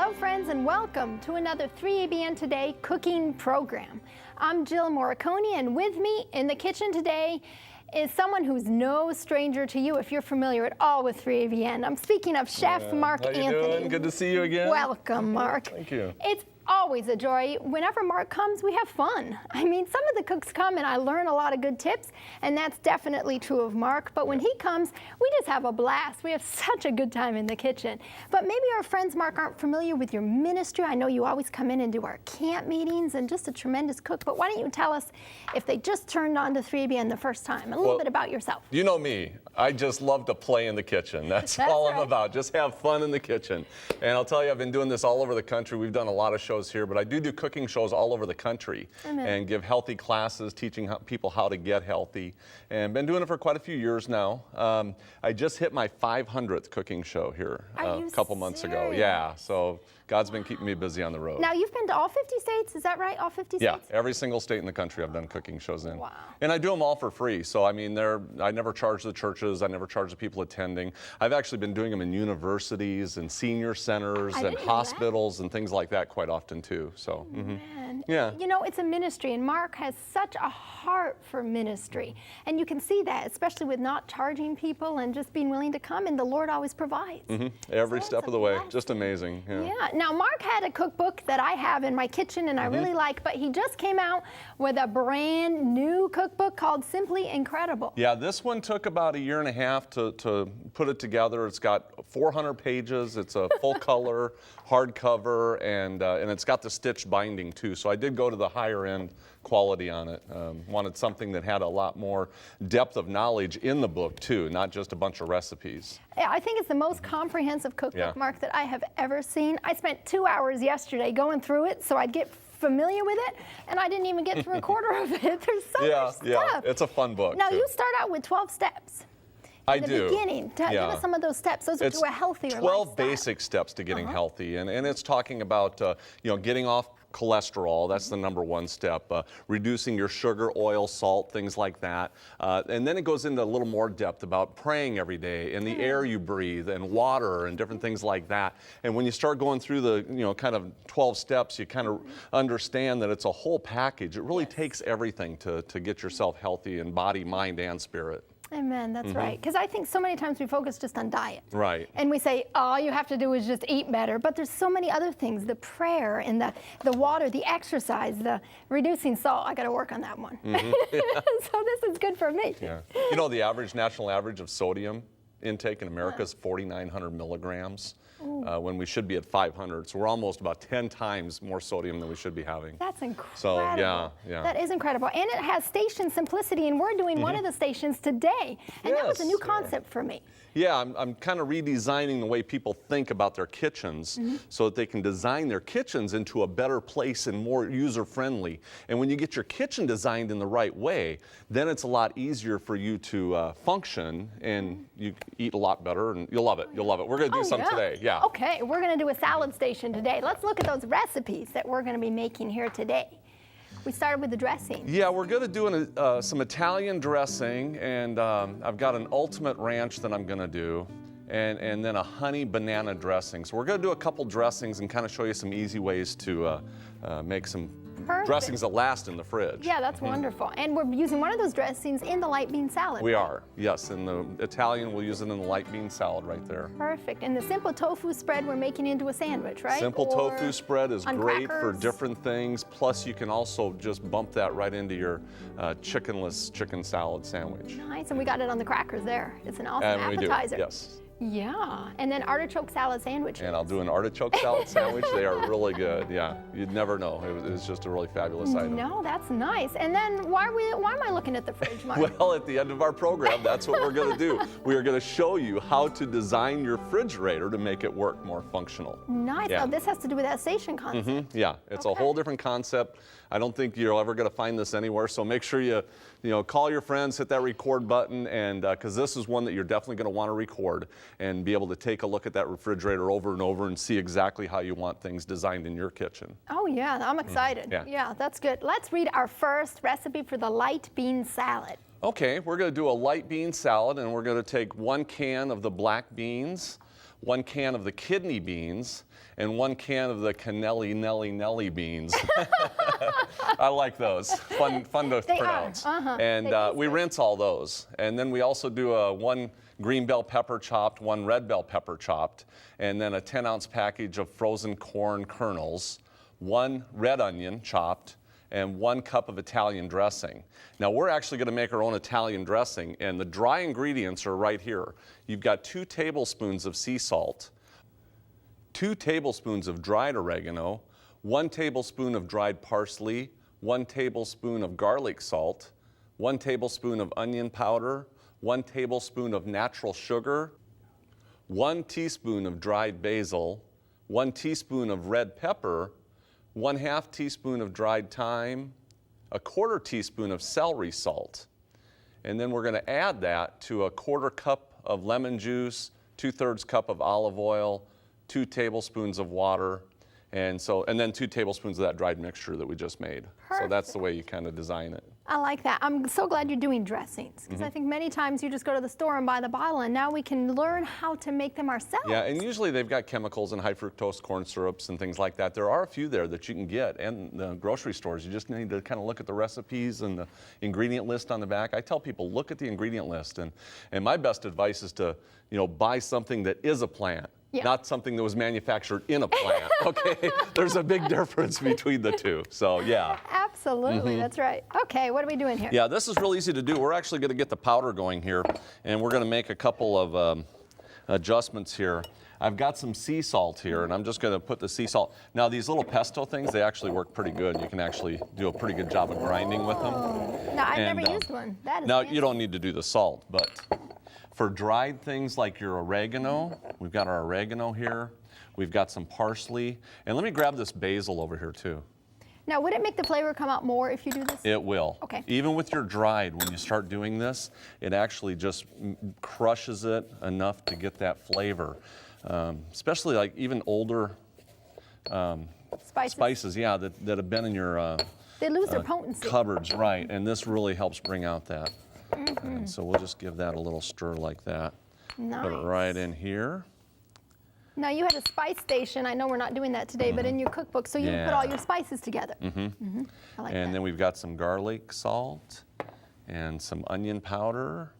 Hello friends and welcome to another 3ABN Today cooking program. I'm Jill Morikone, and with me in the kitchen today is someone who's no stranger to you if you're familiar at all with 3ABN. I'm speaking of Chef Mark How you Anthony. doing? Good to see you again. Welcome, Mark. Thank you. It's always a joy. Whenever Mark comes, we have fun. I mean, some of the cooks come and I learn a lot of good tips, and that's definitely true of Mark. But when he comes, we just have a blast. We have such a good time in the kitchen. But maybe our friends, Mark, aren't familiar with your ministry. I know you always come in and do our camp meetings, and just a tremendous cook. But why don't you tell us, if they just turned on to 3ABN the first time, a little bit about yourself. You know me. I just love to play in the kitchen. That's all I'm about. Just have fun in the kitchen. And I'll tell you, I've been doing this all over the country. We've done a lot of shows here, but I do cooking shows all over the country. Amen. And give healthy classes, teaching people how to get healthy. And been doing it for quite a few years now. I just hit my 500th cooking show here a couple months ago. Yeah, so God's been keeping me busy on the road. Now, you've been to all 50 states, is that right? All 50 states? Yeah, every single state in the country I've done cooking shows in. Wow. And I do them all for free. So, I mean, I never charge the churches, I never charge the people attending. I've actually been doing them in universities and senior centers and hospitals and things like that quite often too. So, Man. Yeah. You know, it's a ministry, and Mark has such a heart for ministry. And you can see that, especially with not charging people and just being willing to come, and the Lord always provides. Every step of the way. Just amazing. Yeah. Now, Mark had a cookbook that I have in my kitchen and I really like, but he just came out with a brand new cookbook called Simply Incredible. Yeah, this one took about a year and a half to put it together. It's got 400 pages. It's a full color hardcover, and it's got the stitched binding too. So I did go to the higher end quality on it. Wanted something that had a lot more depth of knowledge in the book too, not just a bunch of recipes. Yeah, I think it's the most comprehensive cookbook, Mark, that I have ever seen. I spent 2 hours yesterday going through it so I'd get familiar with it, and I didn't even get through a quarter of it. There's so much stuff. Yeah, it's a fun book. Now, too. you start out with 12 steps. I the do. Beginning. Give us some of those steps. Those are to a healthier 12 lifestyle. basic steps to getting healthy, and it's talking about getting off cholesterol. That's the number one step. Reducing your sugar, oil, salt, things like that. And then it goes into a little more depth about praying every day and the air you breathe and water and different things like that. And when you start going through the kind of 12 steps, you kind of understand that it's a whole package. It really takes everything to get yourself healthy in body, mind, and spirit. Amen, that's right. Because I think so many times we focus just on diet. Right. And we say, all you have to do is just eat better. But there's so many other things, the prayer and the water, the exercise, the reducing salt. I got to work on that one. So this is good for me. Yeah. You know, the national average of sodium intake in America is 4,900 milligrams when we should be at 500. So we're almost about 10 times more sodium than we should be having. That's incredible. So, yeah. That is incredible. And it has station simplicity, and we're doing one of the stations today. And that was a new concept for me. Yeah, I'm kind of redesigning the way people think about their kitchens so that they can design their kitchens into a better place and more user-friendly. And when you get your kitchen designed in the right way, then it's a lot easier for you to function, and you eat a lot better, and you'll love it. You'll love it. We're going to do some today. Yeah. Okay, we're going to do a salad station today. Let's look at those recipes that we're going to be making here today. We started with the dressing. Yeah, we're going to do some Italian dressing, and I've got an ultimate ranch that I'm going to do, and then a honey banana dressing. So we're going to do a couple dressings and kind of show you some easy ways to make some dressings that last in the fridge. Yeah, that's wonderful. And we're using one of those dressings in the light bean salad. We are, yes. In the Italian, we'll use it in the light bean salad right there. Perfect. And the simple tofu spread we're making into a sandwich, right? Simple tofu spread is great for crackers. different things. Plus, you can also just bump that right into your chickenless chicken salad sandwich. Nice. And we got it on the crackers there. It's an awesome appetizer. We do, yes. Yeah, and then artichoke salad sandwich. And I'll do an artichoke salad sandwich. They are really good. Yeah, you'd never know. It's just a really fabulous item. No, that's nice. And then why am I looking at the fridge, Mark? Well, at the end of our program, that's what we're going to do. We are going to show you how to design your refrigerator to make it work more functional. Nice. Yeah. Now this has to do with that station concept. Yeah, it's a whole different concept. I don't think you're ever going to find this anywhere. So make sure you call your friends, hit that record button, and because this is one that you're definitely going to want to record and be able to take a look at that refrigerator over and over and see exactly how you want things designed in your kitchen. Oh yeah, I'm excited. Yeah, that's good. Let's read our first recipe for the light bean salad. Okay, we're going to do a light bean salad, and we're going to take 1 can of the black beans, 1 can of the kidney beans, and 1 can of the cannelli nelly beans. I like those. Fun to pronounce. And we rinse all those. And then we also do 1 green bell pepper chopped, 1 red bell pepper chopped, and then a 10-ounce package of frozen corn kernels, 1 red onion chopped, and 1 cup of Italian dressing. Now we're actually going to make our own Italian dressing, and the dry ingredients are right here. You've got 2 tablespoons of sea salt, 2 tablespoons of dried oregano, 1 tablespoon of dried parsley, 1 tablespoon of garlic salt, 1 tablespoon of onion powder, 1 tablespoon of natural sugar, 1 teaspoon of dried basil, 1 teaspoon of red pepper, 1/2 teaspoon of dried thyme, 1/4 teaspoon of celery salt. And then we're going to add that to 1/4 cup of lemon juice, 2/3 cup of olive oil, 2 tablespoons of water, and then 2 tablespoons of that dried mixture that we just made. Perfect. So that's the way you kind of design it. I like that. I'm so glad you're doing dressings, because I think many times you just go to the store and buy the bottle, and now we can learn how to make them ourselves. Yeah, and usually they've got chemicals and high fructose corn syrups and things like that. There are a few there that you can get in the grocery stores. You just need to kind of look at the recipes and the ingredient list on the back. I tell people, look at the ingredient list, and my best advice is to, buy something that is a plant. Yeah. Not something that was manufactured in a plant, okay? There's a big difference between the two, so yeah. Absolutely, that's right. Okay, what are we doing here? Yeah, this is real easy to do. We're actually going to get the powder going here, and we're going to make a couple of adjustments here. I've got some sea salt here, and I'm just going to put the sea salt. Now, these little pesto things, they actually work pretty good. You can actually do a pretty good job of grinding with them. No, I've never used one. That is Now, fancy. you don't need to do the salt, but for dried things like your oregano, we've got our oregano here. We've got some parsley. And let me grab this basil over here, too. Now, would it make the flavor come out more if you do this? It will. Okay. Even with your dried, when you start doing this, it actually just crushes it enough to get that flavor. Especially like even older spices, yeah, that have been in your they lose their potency. cupboards, right? And this really helps bring out that. And so we'll just give that a little stir like that. Nice. Put it right in here. Now, you had a spice station. I know we're not doing that today, but in your cookbook, so you would put all your spices together. I like that. And then we've got some garlic salt and some onion powder.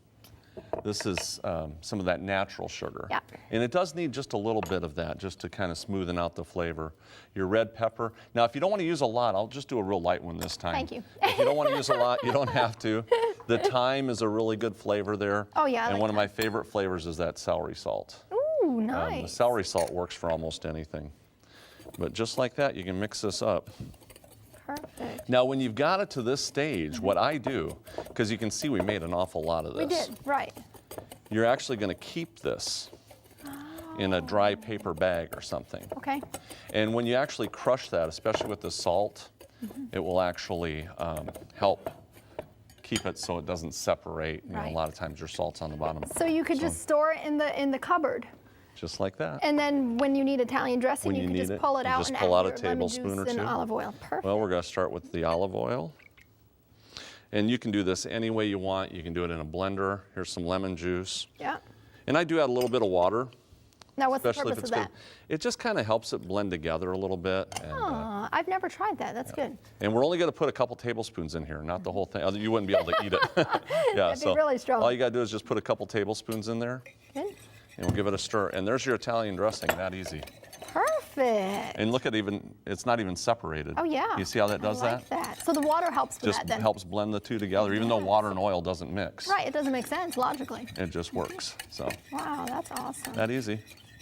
This is some of that natural sugar. Yeah. And it does need just a little bit of that just to kind of smoothen out the flavor. Your red pepper. Now, if you don't want to use a lot, I'll just do a real light one this time. Thank you. If you don't want to use a lot, you don't have to. The thyme is a really good flavor there. Oh, yeah, I And like one of my favorite flavors is that celery salt. Ooh, The nice. celery salt works for almost anything. But just like that, you can mix this up. Perfect. Now, when you've got it to this stage, what I do, because you can see we made an awful lot of this. We did, right. You're actually going to keep this in a dry paper bag or something. Okay. And when you actually crush that, especially with the salt, it will actually help keep it so it doesn't separate. You know, Right. a lot of times your salt's on the bottom. So you could just store it in the cupboard, Just like that. and then when you need Italian dressing, When you you can need just it, pull it you out just and pull add out a your lemon tablespoon juice or and two. olive oil. Perfect. Well, we're going to start with the olive oil. And you can do this any way you want. You can do it in a blender. Here's some lemon juice. Yeah. And I do add a little bit of water. Now, what's the Especially if purpose it's of good. that? It just kind of helps it blend together a little bit. And, I've never tried that. That's good. and we're only going to put a couple tablespoons in here, not the whole thing. You wouldn't be able to eat it. Yeah, That'd be really strong. all you got to do is just put a couple tablespoons in there, Good. and we'll give it a stir. And there's your Italian dressing, that easy. Perfect. And look at it's not even separated. Oh, yeah. You see how that does I like that? So the water helps with Just that then? helps blend the two together, even though water and oil doesn't mix. Right. It doesn't make sense logically. It just works. So Wow, that's awesome. that easy.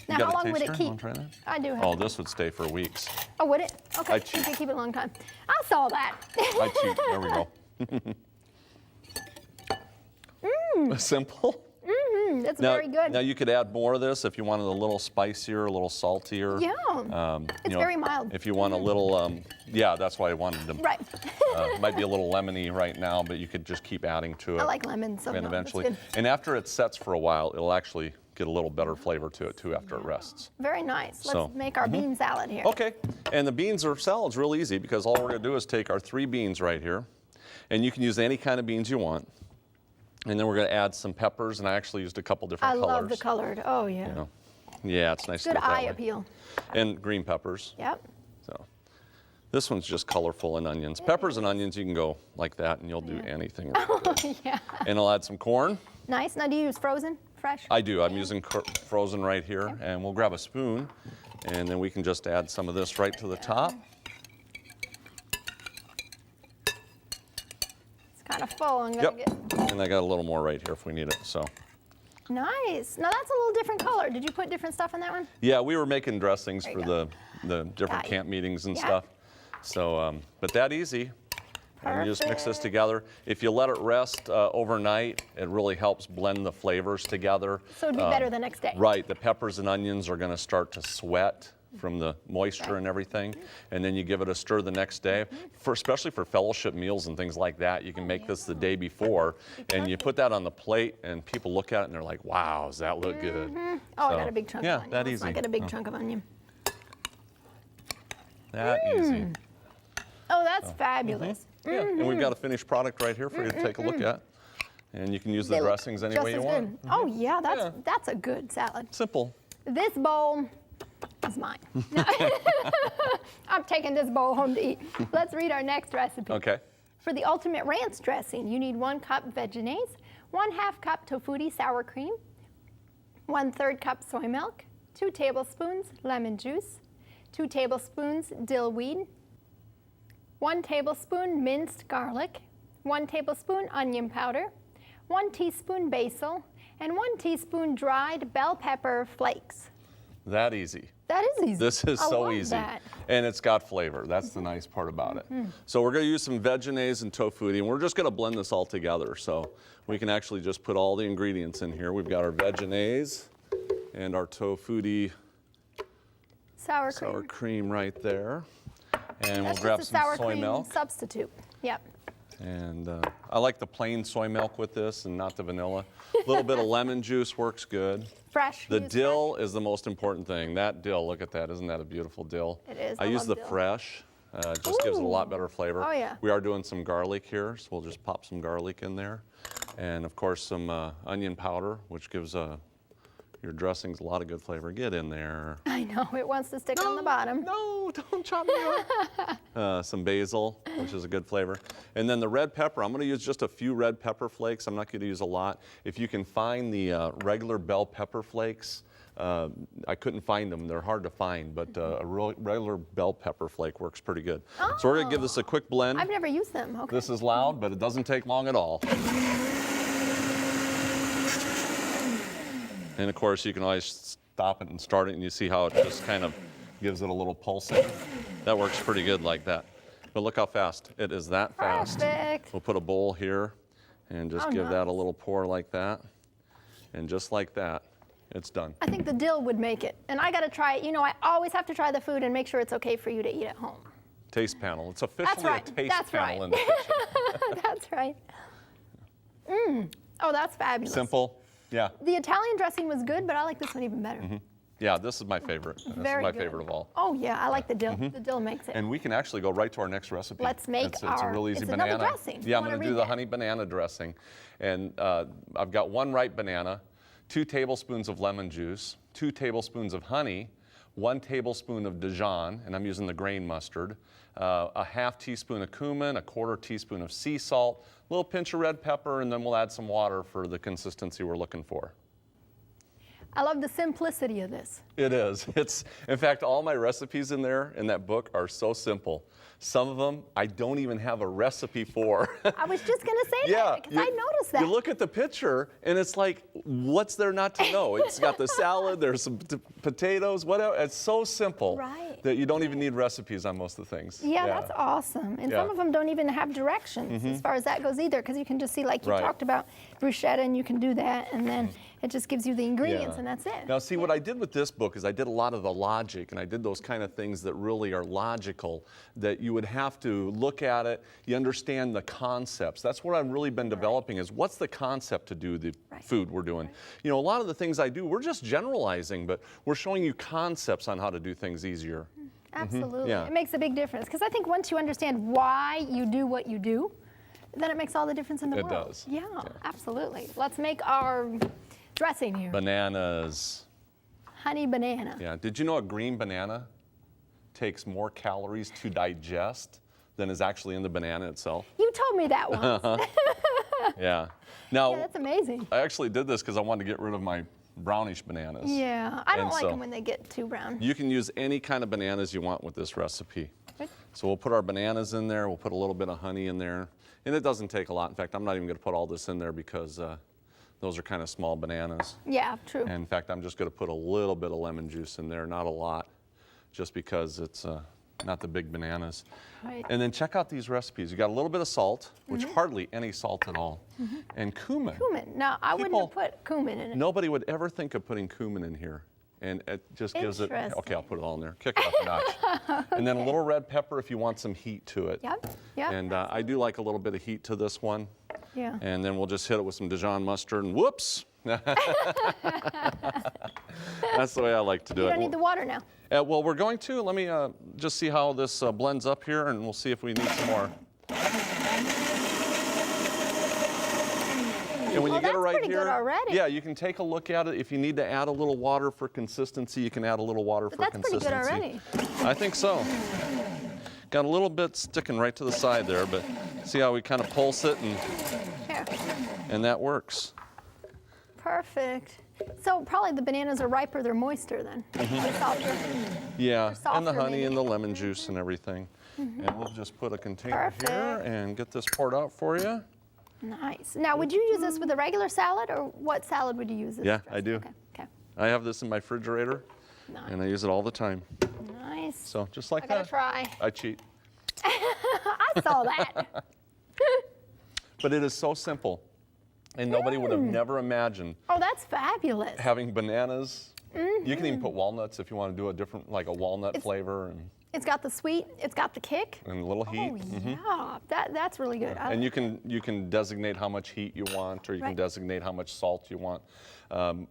Now, You got how a long would it taster? keep? Wanna try that? I do have. Oh, this would stay for weeks. Oh, would it? Okay. I You cheat. can keep it a long time. I saw that. I cheat. There we go. Simple. That's Now, very good. now you could add more of this if you wanted a little spicier, a little saltier. Yeah. You It's know, very mild. If you want a little, yeah, that's why I wanted them. Right. Might be a little lemony right now, but you could just keep adding to it. I like lemon, so And no, that's eventually, good. and after it sets for a while, it'll actually get a little better flavor to it too after it rests. Very nice. Let's So, make our bean salad here. Okay, and the beans or salad's real easy because all we're gonna do is take our 3 beans right here, and you can use any kind of beans you want. And then we're gonna add some peppers, and I actually used a couple different I colors. love the colored. Oh, yeah. You know. Yeah, it's nice to Good do it that eye way. appeal. And green peppers. Yep. So this one's just colorful and onions. Peppers and onions, you can go like that and you'll do anything. Yeah. And I'll add some corn. Nice. Now, do you use frozen, fresh? I do. I'm using frozen right here. Okay. And we'll grab a spoon and then we can just add some of this right to the top. It's kind of full. I'm gonna get. And I got a little more right here if we need it. So. Nice. Now that's a little different color. Did you put different stuff in that one? Yeah, we were making dressings There for you the different camp meetings and Yeah. stuff. So, but that easy. And you just mix this together. If you let it rest overnight, it really helps blend the flavors together. So it'd be better the next day. Right. The peppers and onions are going to start to sweat from the moisture and everything. And then you give it a stir the next day. Especially for fellowship meals and things like that, you can make this the day before. And you put that on the plate and people look at it and they're like, wow, does that look good? Oh, I got a big chunk of onion. Yeah, that easy. I got a big chunk of onion. That easy. Oh, that's fabulous. Yeah, and we've got a finished product right here for you to take a look at. And you can use the dressings any way you want. Oh, yeah, that's a good salad. Simple. This bowl is mine. No. I'm taking this bowl home to eat. Let's read our next recipe. Okay. For the ultimate ranch dressing, you need 1 cup veggies, 1/2 cup tofutti sour cream, 1/3 cup soy milk, 2 tablespoons lemon juice, 2 tablespoons dill weed, 1 tablespoon minced garlic, 1 tablespoon onion powder, 1 teaspoon basil, and 1 teaspoon dried bell pepper flakes. That easy. That is easy. This is I so love easy. that. And it's got flavor. That's the nice part about it. So we're going to use some veggies and tofutti, and we're just going to blend this all together. So we can actually just put all the ingredients in here. We've got our veggies and our tofutti Sour cream right there. And That's we'll grab just a some sour soy cream milk. substitute. Yep. And I like the plain soy milk with this and not the vanilla. A little bit of lemon juice works good. Fresh. The use dill is the most important thing. That dill, look at that. Isn't that a beautiful dill? It is. I I use love the dill. fresh. It just gives it a lot better flavor. Oh, yeah. We are doing some garlic here, so we'll just pop some garlic in there. And of course some onion powder, which gives your dressings a lot of good flavor. Get in there. I know, it wants to stick on the bottom. No, don't chop me up. Some basil, which is a good flavor. And then the red pepper, I'm going to use just a few red pepper flakes. I'm not going to use a lot. If you can find the regular bell pepper flakes, I couldn't find them. They're hard to find, but a regular bell pepper flake works pretty good. Oh. So we're going to give this a quick blend. I've never used them. Okay. This is loud, but it doesn't take long at all. And of course, you can always stop it and start it, and you see how it just kind of gives it a little pulsing. That works pretty good like that. But look how fast. It is that fast. Perfect. We'll put a bowl here and just give that a little pour like that. And just like that, it's done. I think the dill would make it. And I got to try it. You know, I always have to try the food and make sure it's okay for you to eat at home. Taste panel. It's officially right. a taste That's panel right. in the kitchen. That's right. Oh, that's fabulous. Simple. Yeah. The Italian dressing was good, but I like this one even better. Yeah, this is my favorite. This Very is my good. favorite of all. Oh, yeah, I like the dill. The dill makes it. And we can actually go right to our next recipe. Let's make it's a real easy it's banana. another dressing. Yeah, I'm You going wanna to do read the that? honey banana dressing. And I've got 1 ripe banana, 2 tablespoons of lemon juice, 2 tablespoons of honey, 1 tablespoon of Dijon, and I'm using the grain mustard, a 1/2 teaspoon of cumin, a 1/4 teaspoon of sea salt, a little pinch of red pepper, and then we'll add some water for the consistency we're looking for. I love the simplicity of this. It is. It's, in fact, all my recipes in there in that book are so simple. Some of them I don't even have a recipe for. I was just going to say that because I noticed that. You look at the picture and it's like, what's there not to know? It's got the salad, there's some potatoes, whatever. It's so simple that you don't even need recipes on most of the things. Yeah, that's awesome. And some of them don't even have directions as far as that goes either, because you can just see, like you talked about, bruschetta, and you can do that, and then it just gives you the ingredients, and that's it. Now, see, what I did with this book is I did a lot of the logic, and I did those kind of things that really are logical, that you would have to look at it, you understand the concepts. That's what I've really been developing is what's the concept to do the food we're doing. You know, a lot of the things I do, we're just generalizing, but we're showing you concepts on how to do things easier. Absolutely. Yeah. It makes a big difference, because I think once you understand why you do what you do, then it makes all the difference in the world. It does. Yeah, absolutely. Let's make our dressing here. Bananas. honey banana. Yeah, did you know a green banana takes more calories to digest than is actually in the banana itself? You told me that once. Yeah. Now, Yeah, that's amazing. I actually did this because I wanted to get rid of my brownish bananas. Yeah, I don't And like so- them when they get too brown. You can use any kind of bananas you want with this recipe. Good. So we'll put our bananas in there, we'll put a little bit of honey in there, and it doesn't take a lot. In fact, I'm not even going to put all this in there because those are kind of small bananas. Yeah, true. And in fact, I'm just going to put a little bit of lemon juice in there, not a lot, just because it's not the big bananas. Right. And then check out these recipes. You got a little bit of salt, which hardly any salt at all, and cumin. Cumin. Now, I wouldn't have People- put cumin in it. Nobody would ever think of putting cumin in here. And it just gives it, okay, I'll put it all in there. Kick it up a notch. And then a little red pepper if you want some heat to it. Yep, yep. And I do like a little bit of heat to this one. Yeah. And then we'll just hit it with some Dijon mustard and whoops. That's the way I like to do You it. don't need the water now. Well, we're going to. Let me just see how this blends up here, and we'll see if we need some more. And when Oh, you get it that's right pretty here, good already. yeah, you can take a look at it. If you need to add a little water for consistency, you can add a little water for That's pretty consistency. good already. I think so. Got a little bit sticking right to the side there, but see how we kind of pulse it, Here. and that works. Perfect. So probably the bananas are riper, they're moister then. They're softer. Yeah, and the softer, honey maybe. and the lemon juice and everything. And we'll just put a container Perfect. here and get this poured out for you. Nice. Now, would you use this with a regular salad, or what salad would you use this Yeah, with? I do. Okay, okay. I have this in my refrigerator, and I use it all the time. Nice. So just like I gotta that. try. I cheat. I saw that. But it is so simple. And nobody would have never imagined Oh, that's fabulous. having bananas. You can even put walnuts if you want to do a different, like a walnut flavor and It's got the sweet, it's got the kick. a little heat. Oh, yeah, that's really good. I And like you can designate how much heat you want, or you can Right. designate how much salt you want.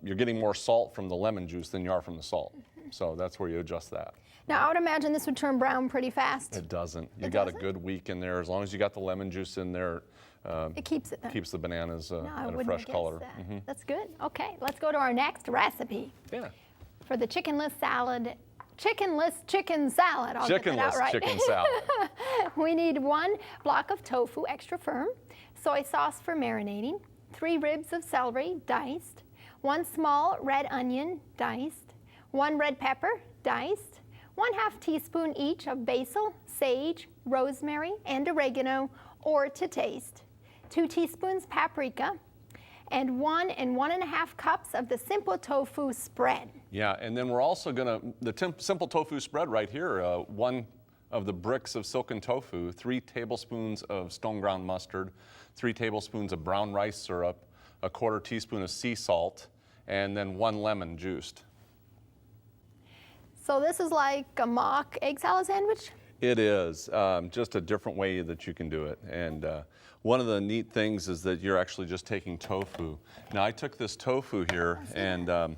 You're getting more salt from the lemon juice than you are from the salt. So that's where you adjust that. Now, I would imagine this would turn brown pretty fast. It doesn't. You It got doesn't? a good week in there. As long as you got the lemon juice in there, It keeps it then. keeps the bananas No, I at a wouldn't fresh have guessed color. that. That's good. Okay, let's go to our next recipe Yeah. for the chickenless salad. Chickenless chicken salad. I'll get that out Chickenless right. chicken salad. We need 1 block of tofu, extra firm, soy sauce for marinating, 3 ribs of celery, diced, 1 small red onion, diced, 1 red pepper, diced, 1/2 teaspoon each of basil, sage, rosemary, and oregano, or to taste, 2 teaspoons paprika, and 1 and 1.5 cups of the simple tofu spread. Yeah, and then we're also gonna, the simple tofu spread right here, 1 of the bricks of silken tofu, 3 tablespoons of stone ground mustard, 3 tablespoons of brown rice syrup, 1/4 teaspoon of sea salt, and then 1 lemon juiced. So this is like a mock egg salad sandwich? It is, just a different way that you can do it. And one of the neat things is that you're actually just taking tofu. Now I took this tofu here and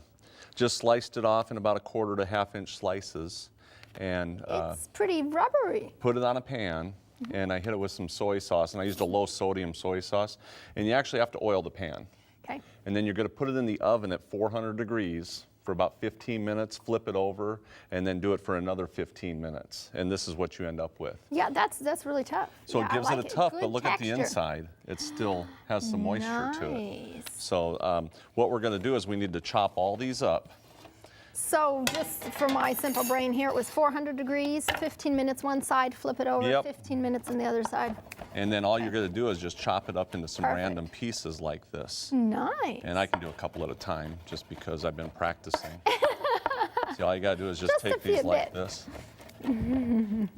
just sliced it off in about 1/4 to 1/2 inch slices and It's pretty rubbery. put it on a pan, and I hit it with some soy sauce, and I used a low sodium soy sauce. And you actually have to oil the pan. Okay. And then you're gonna put it in the oven at 400 degrees for about 15 minutes, flip it over, and then do it for another 15 minutes. And this is what you end up with. Yeah, that's really tough. So Yeah, it I gives like it a tough, Good but look at the texture. inside. It still has some moisture to it. Nice. So what we're gonna do is we need to chop all these up. So just for my simple brain here, it was 400 degrees, 15 minutes one side, flip it over, Yep. 15 minutes on the other side. And then all you're gonna do is just chop it up into some Perfect. random pieces like this. Nice. And I can do a couple at a time just because I've been practicing. See, all you gotta do is just Just a take these few like bits. this.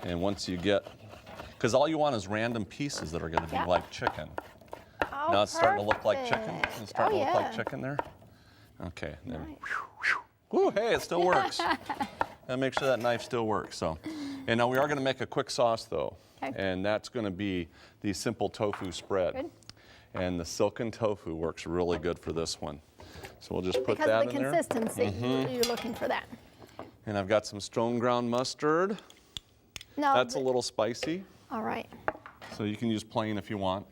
And once you get, because all you want is random pieces that are gonna be Yeah. like chicken. Oh, Now it's starting to look like chicken. perfect. It's starting Oh, to look like yeah. chicken there. Okay. Then, Nice. whew, hey, it still works. Gotta make sure that knife still works. So, and now we are gonna make a quick sauce though, Okay. and that's gonna be the simple tofu spread. Good. And the silken tofu works really good for this one. So we'll just put Because that of the in there. consistency, you're looking for that. And I've got some stone ground mustard. No, That's a little spicy, all right. so you can use plain if you want.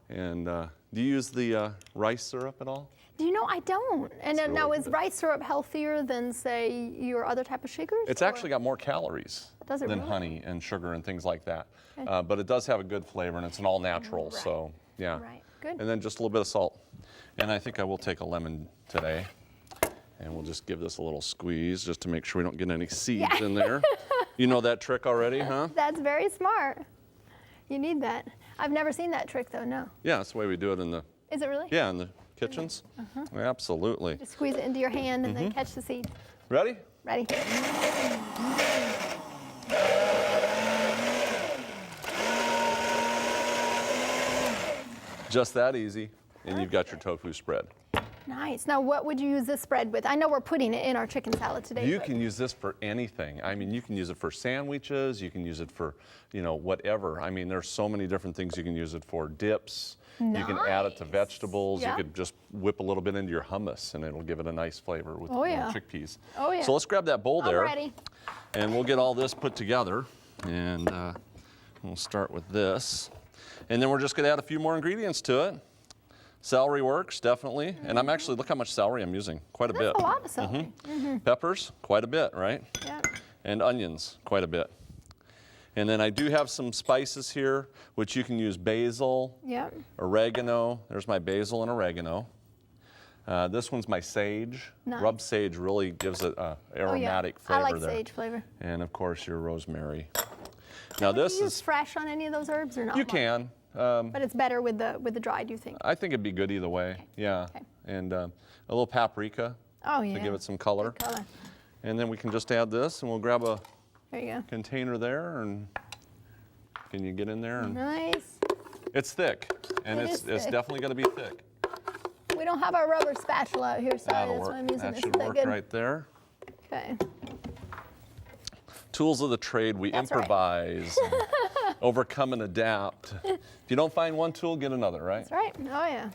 And do you use the rice syrup at all? Do you know, I don't. And It's now really is good. rice syrup healthier than, say, your other type of sugars? It's or- actually got more calories Does it than really? honey and sugar and things like that. But it does have a good flavor, and it's an all natural, Right. so yeah. Right, good. And then just a little bit of salt. And I think I will take a lemon today, and we'll just give this a little squeeze just to make sure we don't get any seeds in there. You know that trick already, huh? That's very smart. You need that. I've never seen that trick, though, no. Yeah, that's the way we do it in the, Is it really? yeah, in the kitchens. Absolutely. Just squeeze it into your hand and then catch the seed. Ready? Ready? Just that easy, and you've got your tofu spread. Nice. Now, what would you use this spread with? I know we're putting it in our chicken salad today. You but- can use this for anything. I mean, you can use it for sandwiches, you can use it for, you know, whatever. I mean, there's so many different things you can use it for. Dips, you can add it to Nice. vegetables, Yeah. you could just whip a little bit into your hummus and it'll give it a nice flavor with Oh, you know, yeah. chickpeas. Oh, yeah. So let's grab that bowl I'm there. ready. And we'll get all this put together. And we'll start with this. And then we're just gonna add a few more ingredients to it. Celery works, definitely. And I'm actually, look how much celery I'm using, quite a That's bit. a lot of celery. Peppers, quite a bit, right? Yeah. And onions, quite a bit. And then I do have some spices here, which you can use basil, Yeah. oregano. There's my basil and oregano. This one's my sage. Nice. Rubbed sage really gives it aromatic Oh, yeah. flavor I like there. sage flavor. And of course your rosemary. Now Would this you use is, fresh on any of those herbs or not? you much? can. But it's better with the dried, you think? I think it'd be good either way, yeah. Okay. And a little paprika Oh, yeah. to give it some color. Good color. And then we can just add this and we'll grab a There you go. container there and can you get in there? And Nice. it's thick and It it's is thick. definitely going to be thick. We don't have our rubber spatula out here, sorry. That'll That's work. why I'm using That this. should Is that work good? right there. Okay. Tools of the trade, we That's right. improvise, and overcome and adapt. If you don't find one tool, get another, right? That's right. Oh, yeah.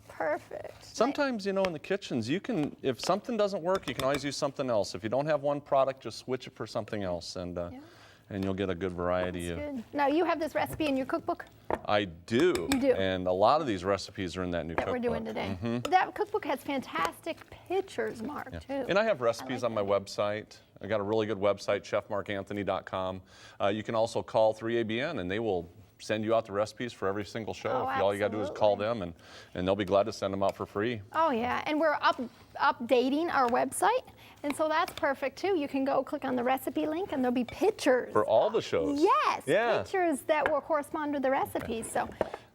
Perfect. Sometimes, you know, in the kitchens, you can, if something doesn't work, you can always use something else. If you don't have one product, just switch it for something else, and you'll get a good variety of. Good. Now, you have this recipe in your cookbook I do. You do. And a lot of these recipes are in that new that cookbook. we're doing today. That cookbook has fantastic pictures, Mark, too. And I have recipes like on my website. I got a really good website, chefmarkanthony.com. You can also call 3ABN, and they will send you out the recipes for every single show. Oh, All you got to do is call them, and they'll be glad to send them out for free. Oh, yeah. And we're updating our website. And so that's perfect, too. You can go click on the recipe link, and there'll be pictures. For all the shows. Yes, Yeah. pictures that will correspond to the recipes. So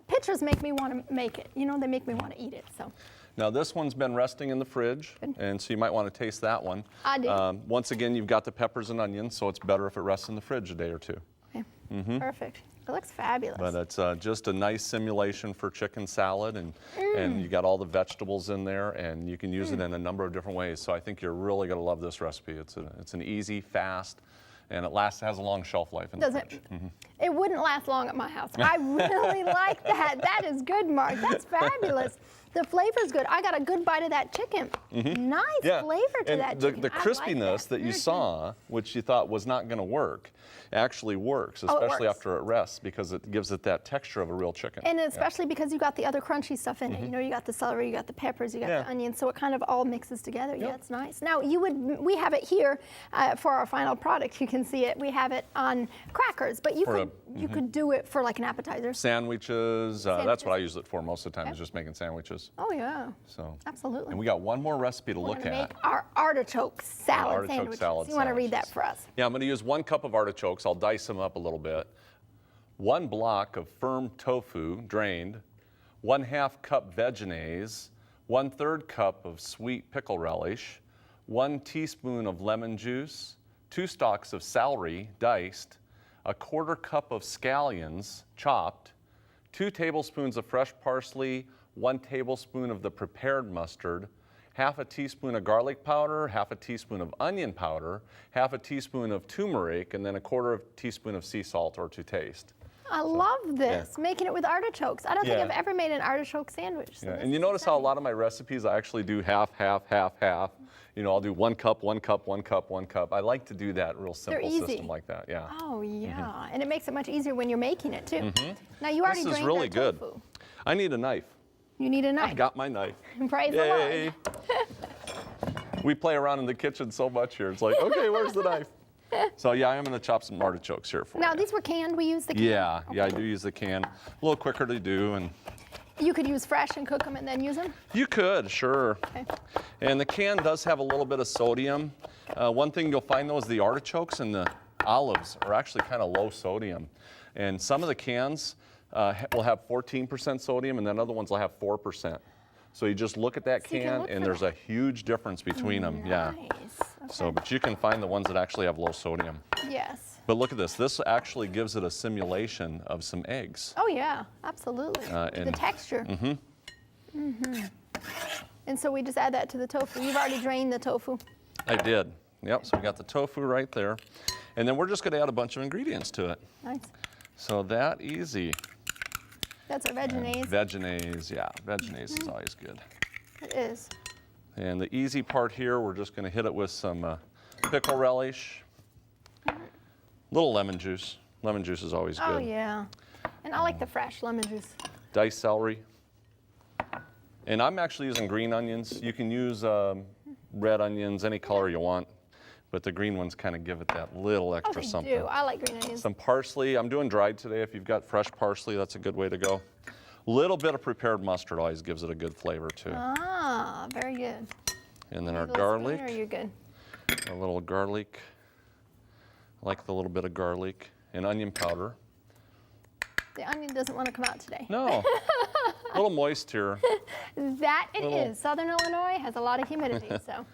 pictures make me want to make it. You know, they make me want to eat it. So Now this one's been resting in the fridge, and so you might want to taste that one. I do. Once again, you've got the peppers and onions, so it's better if it rests in the fridge a day or two. okay. Perfect. It looks fabulous. But it's just a nice simulation for chicken salad, and you got all the vegetables in there, and you can use it in a number of different ways. So I think you're really going to love this recipe. It's an easy, fast, and it has a long shelf life in the Does fridge. it? It wouldn't last long at my house. I really like that. That is good, Mark. That's fabulous. The flavor's good. I got a good bite of that chicken. Nice flavor to and that the, chicken. the I like crispiness that you saw, which you thought was not going to work, actually works, especially works. after it rests, because it gives it that texture of a real chicken. And especially because you got the other crunchy stuff in it. You know, you got the celery, you got the peppers, you got the onions, so it kind of all mixes together. Yeah, it's nice. Now, we have it here for our final product. You can see it. We have it on crackers, but you could do it for like an appetizer. Sandwiches, that's what I use it for most of the time, is just making sandwiches. Oh, yeah. So, Absolutely. and we got one more recipe to We're look going to at. make our artichoke salad Artichoke sandwiches. salad You want to read that sandwiches. for us? Yeah, I'm going to use 1 cup of artichokes. I'll dice them up a little bit. 1 block of firm tofu, drained. 1/2 cup veggies. 1/3 cup of sweet pickle relish. 1 teaspoon of lemon juice. 2 stalks of celery, diced. 1/4 cup of scallions, chopped. 2 tablespoons of fresh parsley. 1 tablespoon of the prepared mustard. 1/2 teaspoon of garlic powder, 1/2 teaspoon of onion powder, 1/2 teaspoon of turmeric, and then 1/4 teaspoon of sea salt or to taste. I love this, making it with artichokes. I don't think Yeah. I've ever made an artichoke sandwich. So Yeah, this and you is notice how a exciting. lot of my recipes I actually do half, half, half, half. You know, I'll do 1 cup, 1 cup, 1 cup, 1 cup. I like to do that real simple easy. system like that. Yeah. Oh, yeah. And it makes it much easier when you're making it, too. Now, you already This is drained really that good. tofu. I need a knife. You need a I've knife. got my knife. Praise the Yay. Lord. We play around in the kitchen so much here. It's like, okay, where's the knife? So yeah, I am going to chop some artichokes here for you. Now, these were canned. We used the can. Yeah, yeah, I do use the can. A little quicker to do, and You could use fresh and cook them and then use them? you could, sure. Okay. And the can does have a little bit of sodium. One thing you'll find though is the artichokes and the olives are actually kind of low sodium. And some of the cans will have 14% sodium, and then other ones will have 4%. So you just look at that So you can can, look and for there's a huge difference between them. Yeah. Nice. Okay. So, but you can find the ones that actually have low sodium. Yes. But look at this. This actually gives it a simulation of some eggs. Oh, yeah, absolutely. The and- texture. And so we just add that to the tofu. You've already drained the tofu. I did. Yep. So we got the tofu right there. And then we're just going to add a bunch of ingredients to it. Nice. So that easy. That's a vegenaise. Vegenaise, yeah. Vegenaise is always good. It is. And the easy part here, we're just going to hit it with some pickle relish. Little lemon juice. Lemon juice is always good. Oh, yeah. And I like the fresh lemon juice. Diced celery. And I'm actually using green onions. You can use red onions, any color you want, but the green ones kind of give it that little Oh, extra they something. do. I like green onions. Some parsley. I'm doing dried today. If you've got fresh parsley, that's a good way to go. Little bit of prepared mustard always gives it a good flavor too. Ah, very good. And then our Little garlic, spoon, or you're good. a little garlic. I like the little bit of garlic and onion powder. The onion doesn't want to come out today. No, a little moist here. That it Little- is. Southern Illinois has a lot of humidity, so.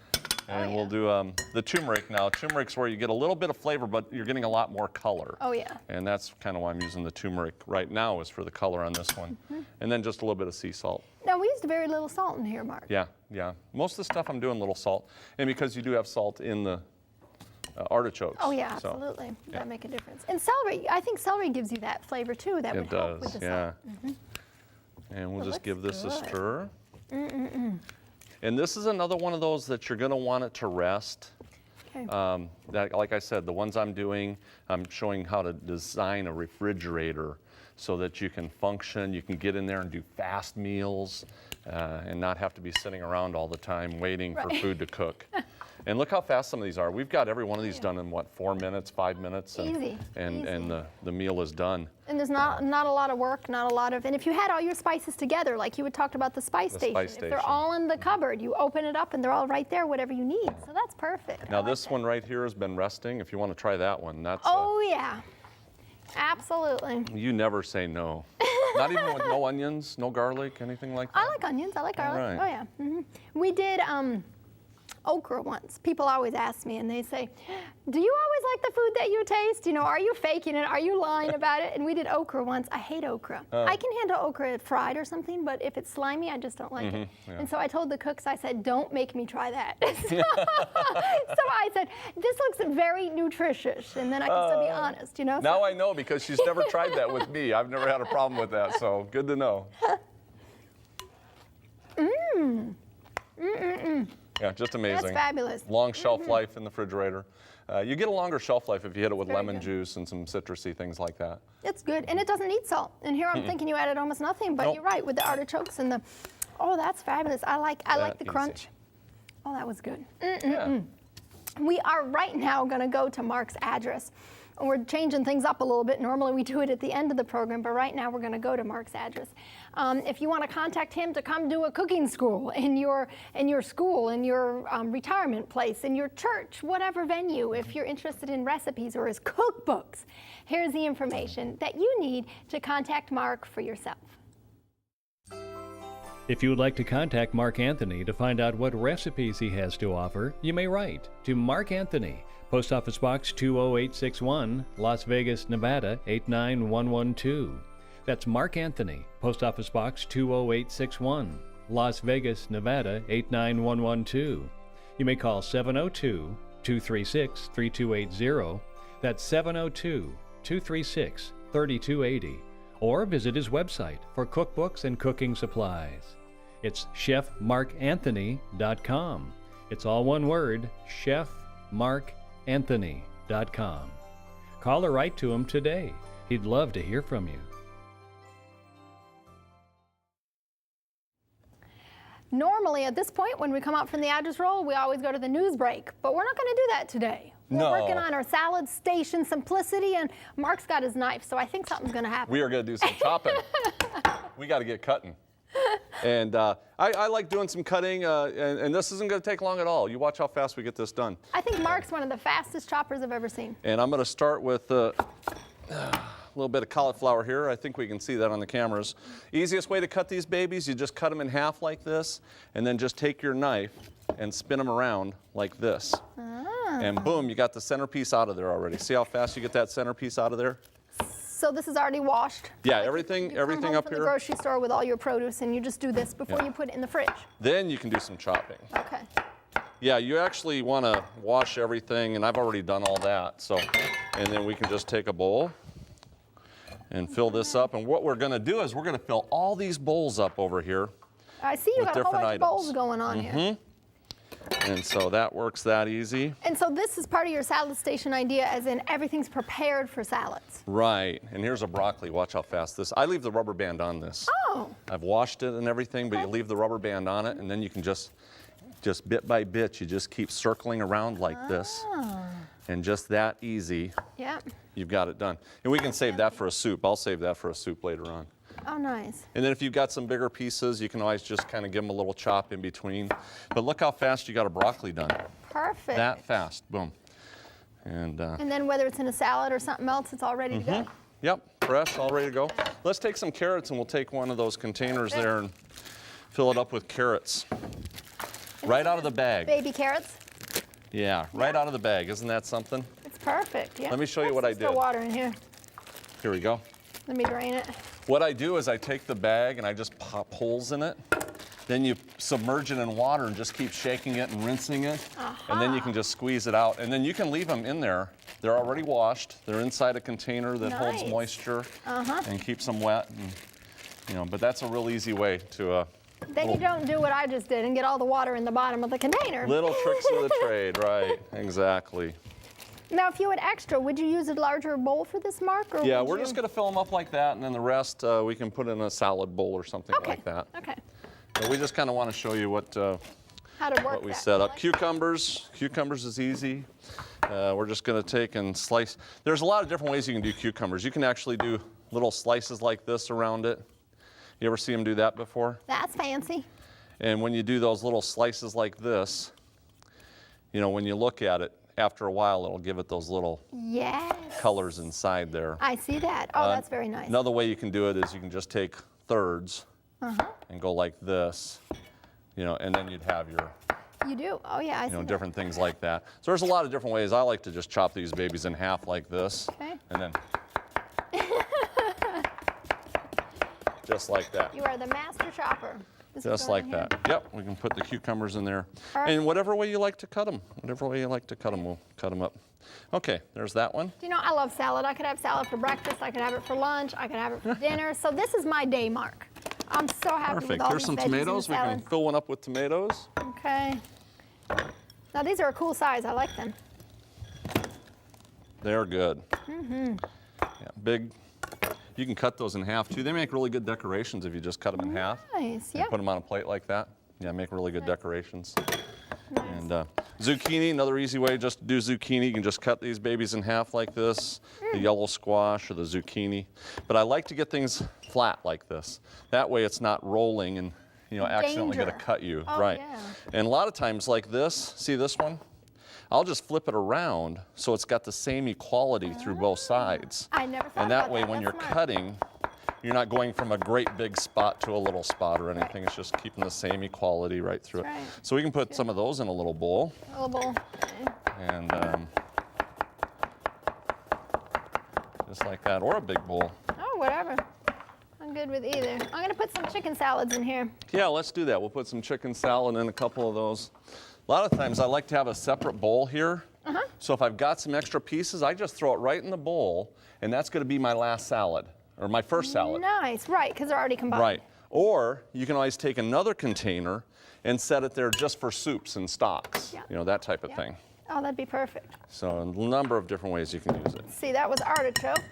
And yeah. we'll do the turmeric now. Turmeric's where you get a little bit of flavor, but you're getting a lot more color. Oh, yeah. And that's kind of why I'm using the turmeric right now, is for the color on this one. And then just a little bit of sea salt. Now, we used very little salt in here, Mark. Yeah, yeah. Most of the stuff I'm doing a little salt. And because you do have salt in the artichokes. Oh, yeah, so absolutely. That make a difference. And celery, I think celery gives you that flavor, too. That would It help does, with the yeah. salt. And we'll Well, just looks give this a good. stir. And this is another one of those that you're going to want it to rest. Okay. That, like I said, the ones I'm doing, I'm showing how to design a refrigerator so that you can function, you can get in there and do fast meals and not have to be sitting around all the time waiting for Right. food to cook. And look how fast some of these are. We've got every one of these done in what, 4 minutes, 5 minutes? And, Easy, And easy. the meal is done. And there's not a lot of work, not a lot of, and if you had all your spices together, like you had talked about the spice The station, spice if they're station. all in the cupboard, you open it up and they're all right there, whatever you need. So that's perfect. I Now like this that. one right here has been resting. If you want to try that one, that's Oh, yeah. Absolutely. you never say no. Not even with no onions, no garlic, anything like that? I like onions. I like garlic. right. Oh, yeah. We did okra once. People always ask me, and they say, do you always like the food that you taste? You know, are you faking it? Are you lying about it? And we did okra once. I hate okra. I can handle okra fried or something, but if it's slimy, I just don't like it. yeah. And so I told the cooks, I said, don't make me try that. So I said, this looks very nutritious, and then I can still be honest, you know? Now I know, because she's never tried that with me. I've never had a problem with that, so good to know. Yeah, just amazing. That's fabulous. Long shelf life in the refrigerator. You get a longer shelf life if you hit it with Very lemon good. juice and some citrusy things like that. It's good, and it doesn't need salt. And here I'm thinking you added almost nothing, but Nope. you're right with the artichokes and the. Oh, that's fabulous. I like That the easy. crunch. Oh, that was good. Yeah. We are right now going to go to Mark's address. And we're changing things up a little bit. Normally we do it at the end of the program, but right now we're going to go to Mark's address. If you want to contact him to come do a cooking school in your school, in your retirement place, in your church, whatever venue, if you're interested in recipes or his cookbooks, here's the information that you need to contact Mark for yourself. If you would like to contact Mark Anthony to find out what recipes he has to offer, you may write to Mark Anthony, Post Office Box 20861, Las Vegas, Nevada 89112. That's Mark Anthony, Post Office Box 20861, Las Vegas, Nevada 89112. You may call 702-236-3280. That's 702-236-3280. Or visit his website for cookbooks and cooking supplies. It's chefmarkanthony.com. It's all one word, chefmarkanthony.com. Call or write to him today. He'd love to hear from you. Normally at this point when we come out from the address roll, we always go to the news break, but we're not going to do that today. No. We're working on our salad station simplicity, and Mark's got his knife, so I think something's going to happen. We are going to do some chopping. We got to get cutting. And I like doing some cutting, and this isn't going to take long at all. You watch how fast we get this done. I think Mark's one of the fastest choppers I've ever seen. And I'm going to start with a little bit of cauliflower here. I think we can see that on the cameras. Easiest way to cut these babies, you just cut them in half like this, and then just take your knife and spin them around like this. And boom, you got the centerpiece out of there already. See how fast you get that centerpiece out of there? So this is already washed? Yeah, Like everything you come home up from here. the grocery store with all your produce, and you just do this before Yeah. you put it in the fridge. Then you can do some chopping. Okay. Yeah, you actually want to wash everything, and I've already done all that. So, and then we can just take a bowl and fill this up. And what we're going to do is we're going to fill all these bowls up over here. I see you With got a whole different bunch of bowls items. going on here. And so that works that easy. And so this is part of your salad station idea, as in everything's prepared for salads. Right. And here's a broccoli. Watch how fast this. I leave the rubber band on this. Oh. I've washed it and everything, but you leave the rubber band on it, and then you can just bit by bit, you just keep circling around like this. And just that easy, Yeah. you've got it done. And we can save that for a soup. I'll save that for a soup later on. Oh, nice. And then if you've got some bigger pieces, you can always just kind of give them a little chop in between. But look how fast you got a broccoli done. Perfect. That fast, boom. And then whether it's in a salad or something else, it's all ready to go. yep, fresh, all ready to go. Let's take some carrots, and we'll take one of those containers there and fill it up with carrots. Right out of the bag. Baby carrots. Yeah, right out of the bag. Isn't that something? It's perfect. Yeah. Let me show you what I Let's throw did. water in here. Here we go. Let me drain it. What I do is I take the bag and I just pop holes in it. Then you submerge it in water and just keep shaking it and rinsing it. And then you can just squeeze it out. And then you can leave them in there. They're already washed. They're inside a container that holds Nice. moisture and keeps them wet. And, but that's a real easy way to Then you don't do what I just did and get all the water in the bottom of the container. little tricks of the trade, right? Exactly. Now, if you had extra, would you use a larger bowl for this, Mark? Or Yeah, would we're you... just going to fill them up like that, and then the rest we can put in a salad bowl or something Okay. like that. Okay. But we just kind of want to show you what How to work what we that. set up. Cucumbers is easy. We're just going to take and slice. There's a lot of different ways you can do cucumbers. You can actually do little slices like this around it. You ever see them do that before? That's fancy. And when you do those little slices like this, when you look at it, after a while it'll give it those little Yes. colors inside there. I see that. Oh, that's very nice. Another way you can do it is you can just take thirds and go like this, and then you'd have your You do? Oh, yeah, I see that. different things like that. So there's a lot of different ways. I like to just chop these babies in half like this. Okay. And then just like that. You are the master chopper. This is Just going like in here. that. Yep, we can put the cucumbers in there. All right. And whatever way you like to cut them. Whatever way you like to cut them, we'll cut them up. Okay, there's that one. Do you know, I love salad. I could have salad for breakfast. I could have it for lunch. I could have it for dinner. So this is my day, Mark. I'm so happy with Perfect. all Here's these some veggies in the tomatoes. We can salad. fill one up with tomatoes. Okay. Now these are a cool size. I like them. They're good. Yeah, big. You can cut those in half too. They make really good decorations if you just cut them in half. Nice. And Yep. put them on a plate like that. Yeah, make really good decorations. And zucchini, another easy way just to do zucchini. You can just cut these babies in half like this, the yellow squash or the zucchini. But I like to get things flat like this. That way it's not rolling and accidentally going to Danger. cut you. Oh, right. yeah. And a lot of times like this, see this one? I'll just flip it around so it's got the same equality through both sides. I never thought And that about way that. when That's you're smart. cutting, you're not going from a great big spot to a little spot or anything. It's just keeping the same equality right through That's it. right. So we can put some of those in a little bowl. A little bowl. Okay. And just like that, or a big bowl. Oh, whatever. I'm good with either. I'm going to put some chicken salads in here. Yeah, let's do that. We'll put some chicken salad in a couple of those. A lot of times I like to have a separate bowl here. So if I've got some extra pieces, I just throw it right in the bowl, and that's going to be my last salad, or my first salad. Nice. Right, because they're already combined. Right. Or you can always take another container and set it there just for soups and stocks, Yeah. that type of Yeah. thing. Oh, that'd be perfect. So a number of different ways you can use it. See, that was artichoke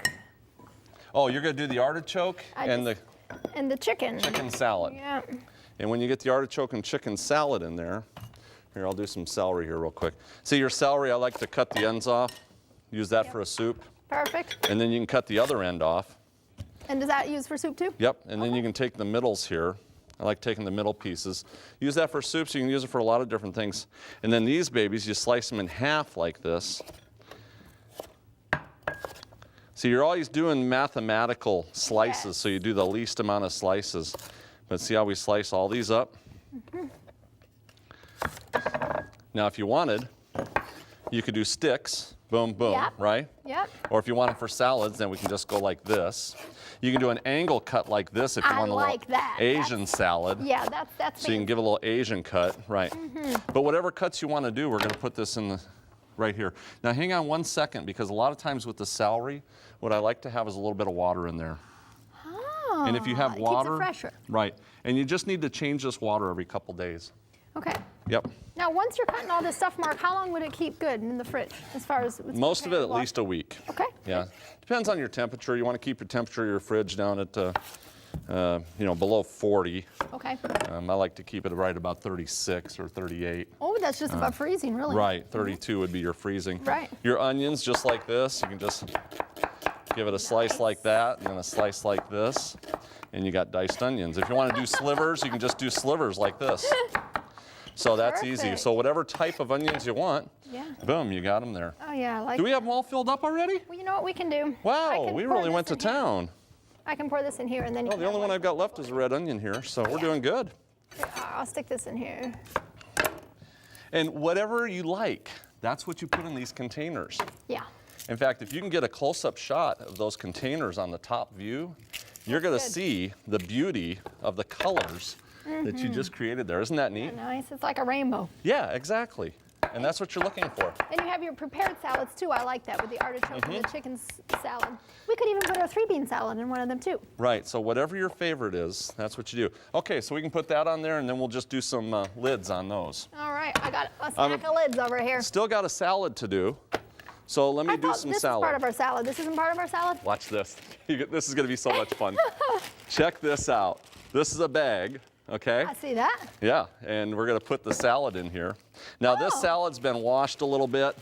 Oh, you're going to do the artichoke and the and the chicken. chicken salad. Yeah. And when you get the artichoke and chicken salad in there, here, I'll do some celery here real quick. See your celery, I like to cut the ends off. Use that for a soup. Perfect. And then you can cut the other end off. And does that use for soup too? Yep, and then you can take the middles here. I like taking the middle pieces. Use that for soups, you can use it for a lot of different things. And then these babies, you slice them in half like this. See, you're always doing mathematical slices, so you do the least amount of slices. But see how we slice all these up? Now, if you wanted, you could do sticks, boom, boom, Yep. right? Yep. Or if you want it for salads, then we can just go like this. You can do an angle cut like this if you I want a like little that. Asian salad. Yeah, that's So you can give a little Asian cut, right? But whatever cuts you want to do, we're going to put this in the right here. Now hang on 1 second, because a lot of times with the celery, what I like to have is a little bit of water in there. Oh, And if you have it water, keeps it fresher. right? And you just need to change this water every couple days. Okay. Yep. Now, once you're cutting all this stuff, Mark, how long would it keep good in the fridge as far as it's Most of it at prepared? least a week. Okay. Yeah. Depends on your temperature. You want to keep your temperature of your fridge down at, below 40. Okay. I like to keep it right about 36 or 38. Oh, that's just about freezing, really. Right, 32 would be your freezing. Right. Your onions, just like this, you can just give it a slice like that, and then a slice like this, and you got diced onions. If you want to do slivers, you can just do slivers like this. So that's easy. Perfect. So whatever type of onions you want, Yeah. boom, you got them there. Oh, yeah, I like Do we have them all filled up already? Well, you know what we can do? I Wow, can we pour really this went to in here. town. I can pour this in here, and then you Oh, can the only have one I've got left is a red onion here, so we're doing good. Here, I'll stick this in here. And whatever you like, that's what you put in these containers. Yeah. In fact, if you can get a close-up shot of those containers on the top view, you're going to good. see the beauty of the colors that you just created there. Isn't that neat? Nice. It's like a rainbow. Yeah, exactly. And that's what you're looking for. And you have your prepared salads too. I like that with the artichoke Mm-hmm. and the chicken salad. We could even put a 3-bean salad in one of them too. Right, so whatever your favorite is, that's what you do. Okay, so we can put that on there, and then we'll just do some lids on those. All right, I got a stack of lids over here. Still got a salad to do, so let me I do thought some this salad. is part of our salad. This isn't part of our salad? Watch this. This is going to be so much fun. Check this out. This is a bag, okay? I see that. Yeah, and we're going to put the salad in here. Now this Oh. salad's been washed a little bit,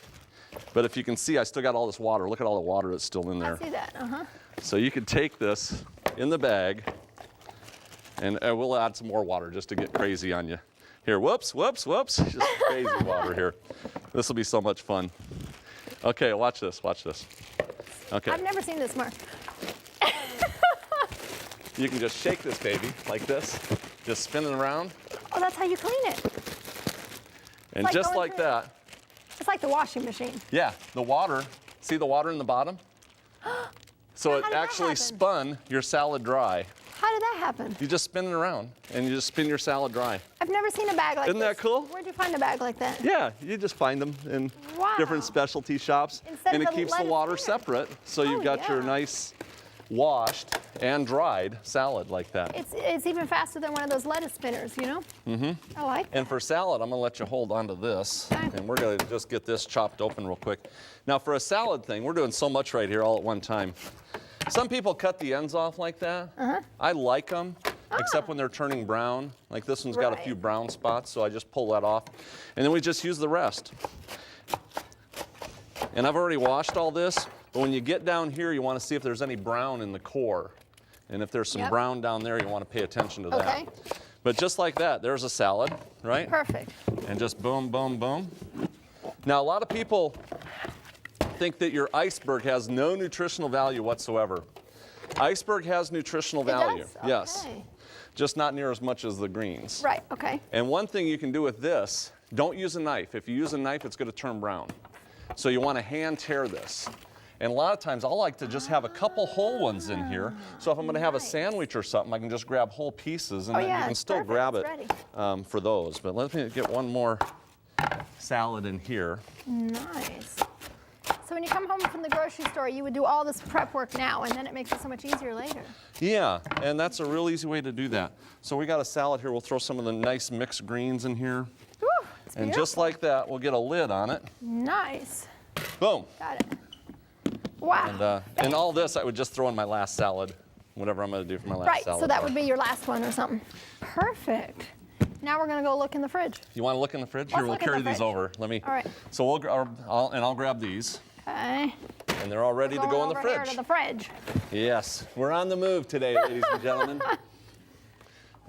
but if you can see, I still got all this water. Look at all the water that's still in I there. see that. Uh-huh. So you can take this in the bag, and we'll add some more water just to get crazy on you. Here, whoops, whoops, whoops. Just crazy water here. This will be so much fun. Okay, watch this, watch this. Okay, I've never seen this, Mark. you can just shake this baby like this, just spin it around, Oh, that's how you clean it. and like just going like through- that. It's like the washing machine. Yeah, the water, see the water in the bottom? So How it did that actually happen? spun your salad dry. How did that happen? You just spin it around, and you just spin your salad dry. I've never seen a bag like Isn't this. that cool? Where'd you find a bag like that? Yeah, you just find them in Wow. different specialty shops, Instead and of it the keeps the lettuce water here. separate, so you've Oh, got your yeah. nice washed and dried salad like that. It's even faster than one of those lettuce spinners, you know? Mm-hmm. I like that. And for salad, I'm gonna let you hold on to this, Okay. and we're gonna just get this chopped open real quick. Now for a salad thing, we're doing so much right here all at one time. Some people cut the ends off like that. I like them, except when they're turning brown. Like this one's got a Right. few brown spots, so I just pull that off. And then we just use the rest. And I've already washed all this, but when you get down here, you wanna see if there's any brown in the core. And if there's some Yep. brown down there, you wanna pay attention to that. Okay. But just like that, there's a salad, right? Perfect. And just boom, boom, boom. Now, a lot of people think that your iceberg has no nutritional value whatsoever. Iceberg has nutritional value, It does? yes, Okay. just not near as much as the greens. Right, okay. And one thing you can do with this, don't use a knife. If you use a knife, it's going to turn brown. So you want to hand tear this. And a lot of times, I'll like to just have a couple whole ones in here. So if I'm going to have a Nice. sandwich or something, I can just grab whole pieces, and Oh, then yeah, you can it's still perfect. grab It's it ready. for those. But let me get one more salad in here. Nice. So when you come home from the grocery store, you would do all this prep work now, and then it makes it so much easier later. Yeah, and that's a real easy way to do that. So we got a salad here. We'll throw some of the nice mixed greens in here. Whew, it's And beautiful. just like that, we'll get a lid on it. Nice. Boom. Got it. Wow. And all this, I would just throw in my last salad. whatever I'm going to do for my last Right, salad so that bar. would be your last one or something. Perfect. Now we're going to go look in the fridge. You want to look in the fridge? Let's Here, we'll look in the carry these fridge. over. Let me. All right. So I'll grab these, Okay. and they're all ready to Going go in the over here fridge. to the fridge. Yes, we're on the move today, ladies and gentlemen.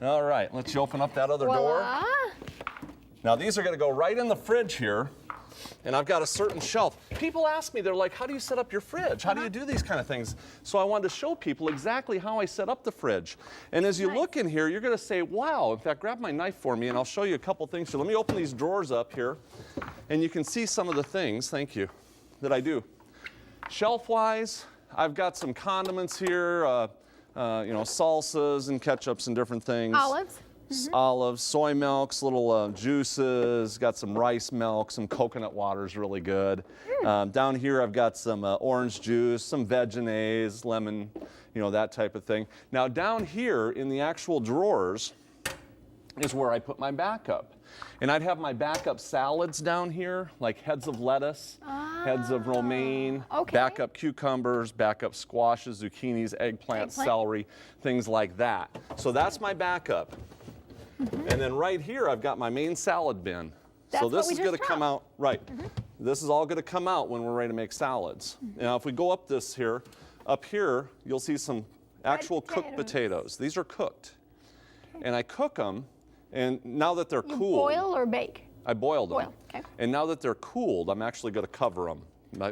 All right, let's you open up that other door. Voila. Now these are going to go right in the fridge here, and I've got a certain shelf. People ask me, they're like, how do you set up your fridge? How do you do these kind of things? So I wanted to show people exactly how I set up the fridge. And as you look in here, you're going to say, wow. In fact, grab my knife for me, and I'll show you a couple things. So let me open these drawers up here, and you can see some of the things, thank you, that I do. Shelf-wise, I've got some condiments here, salsas and ketchups and different things. Olives. Olives, soy milks, little juices, got some rice milk, some coconut water is really good. Down here I've got some orange juice, some Vegenaise, lemon, that type of thing. Now down here in the actual drawers is where I put my backup. And I'd have my backup salads down here, like heads of lettuce, heads of romaine, backup cucumbers, backup squashes, zucchinis, eggplant, celery, things like that. So that's my backup. And then right here, I've got my main salad bin. So this is going to come out, this is all going to come out when we're ready to make salads. Now, if we go up here, you'll see some actual cooked potatoes. These are cooked. And I cook them, and now that they're cooled. Boil or bake? I boiled them. Boil, okay. And now that they're cooled, I'm actually going to cover them.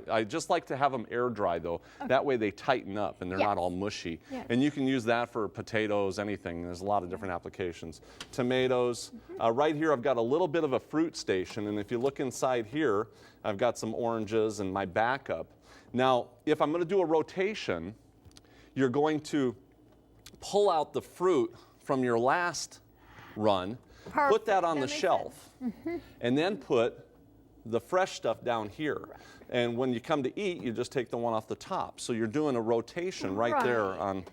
I just like to have them air dry though. That way they tighten up and they're not all mushy. And you can use that for potatoes, anything. There's a lot of different applications. Tomatoes. Right here I've got a little bit of a fruit station, and if you look inside here, I've got some oranges and my backup. Now, if I'm going to do a rotation, you're going to pull out the fruit from your last run, put that on the shelf, and then put the fresh stuff down here. And when you come to eat, you just take the one off the top. So you're doing a rotation right there on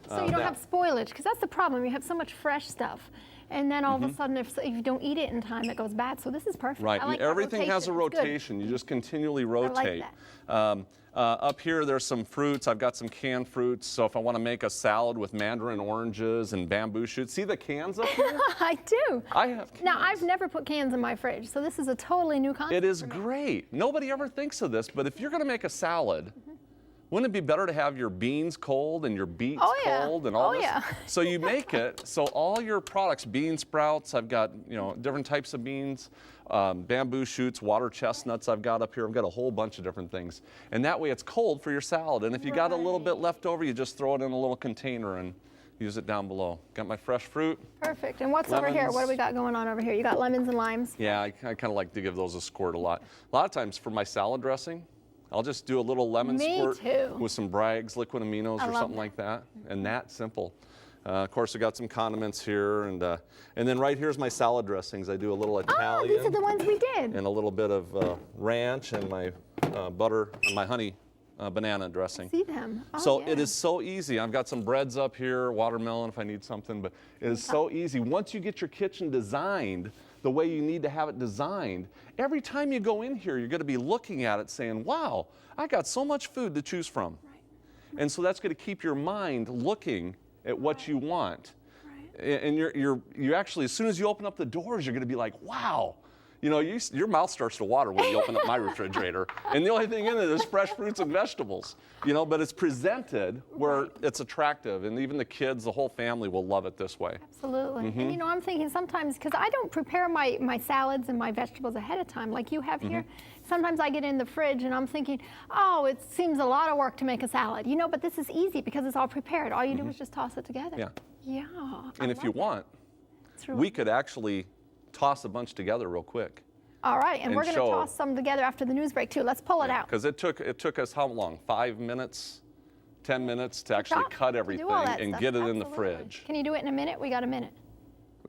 So you don't have spoilage, because that's the problem. You have so much fresh stuff. And then all of a sudden, if you don't eat it in time, it goes bad. So this is perfect. Right, I like and everything has a rotation. You just continually rotate. I like that. Up here, there's some fruits. I've got some canned fruits. So if I want to make a salad with mandarin oranges and bamboo shoots, see the cans up here? I do. I have cans. Now, I've never put cans in my fridge, so this is a totally new concept. It is great. Nobody ever thinks of this, but if you're going to make a salad, wouldn't it be better to have your beans cold and your beets cold and all this? So you make it, so all your products, bean sprouts, I've got, different types of beans, bamboo shoots, water chestnuts I've got up here. I've got a whole bunch of different things. And that way it's cold for your salad. And if you got a little bit left over, you just throw it in a little container and use it down below. Got my fresh fruit. Perfect. And what's over here? What do we got going on over here? You got lemons and limes? Yeah, I kind of like to give those a squirt a lot. A lot of times for my salad dressing, I'll just do a little lemon squirt with some Bragg's liquid aminos or something like that, and that simple. Of course, I got some condiments here, and then right here's my salad dressings. I do a little Italian. Oh, these are the ones we did. And a little bit of ranch and my butter and my honey banana dressing. I see them. Oh, So it is so easy. I've got some breads up here, watermelon if I need something, but it is so easy. Once you get your kitchen designed the way you need to have it designed, every time you go in here, you're going to be looking at it saying, wow, I got so much food to choose from. And so that's going to keep your mind looking at what you want. And you actually, as soon as you open up the doors, you're going to be like, wow. Your mouth starts to water when you open up my refrigerator. And the only thing in it is fresh fruits and vegetables. But it's presented where it's attractive. And even the kids, the whole family will love it this way. Absolutely. And I'm thinking sometimes, because I don't prepare my salads and my vegetables ahead of time like you have here. Sometimes I get in the fridge and I'm thinking, oh, it seems a lot of work to make a salad. But this is easy because it's all prepared. All you do is just toss it together. Yeah. And if you want, we could actually toss a bunch together real quick. All right, and we're going to toss some together after the news break too. Let's pull it out. Because it took us how long? 5 minutes, 10 minutes to actually cut everything and get it in the fridge. Can you do it in a minute? We got a minute.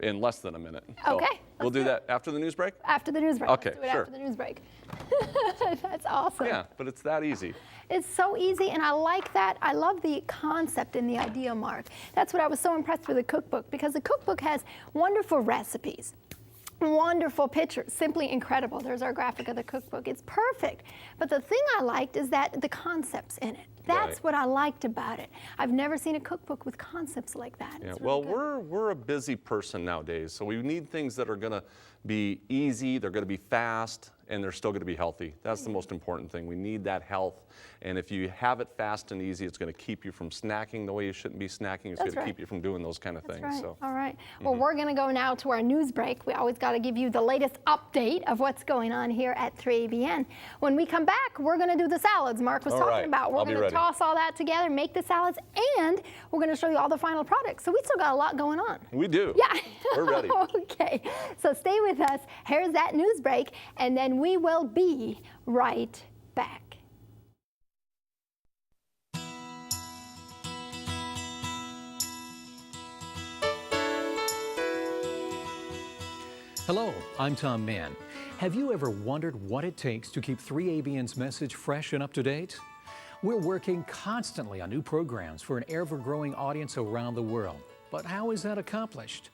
In less than a minute. Okay. We'll do that after the news break? After the news break. Okay, Let's do it after the news break. That's awesome. Yeah, but it's that easy. It's so easy, and I like that. I love the concept and the idea, Mark. That's what I was so impressed with the cookbook, because the cookbook has wonderful recipes. Wonderful pictures, simply incredible. There's our graphic of the cookbook. It's perfect. But the thing I liked is that the concepts in it. That's what I liked about it. I've never seen a cookbook with concepts like that. Yeah, It's well, really good. we're a busy person nowadays, so we need things that are going to be easy, they're going to be fast, and they're still going to be healthy. That's the most important thing. We need that health, and if you have it fast and easy, it's going to keep you from snacking the way you shouldn't be snacking. It's going to keep you from doing those kind of things. Right. So. All right. Well, we're going to go now to our news break. We always got to give you the latest update of what's going on here at 3ABN. When we come back, we're going to do the salads Mark was talking about. We're going to toss all that together, make the salads, and we're going to show you all the final products. So we still got a lot going on. We do. Yeah. We're ready. Okay. So stay with us. Here's that news break, and then we will be right back. Hello, I'm Tom Mann. Have you ever wondered what it takes to keep 3ABN's message fresh and up to date? We're working constantly on new programs for an ever-growing audience around the world. But how is that accomplished?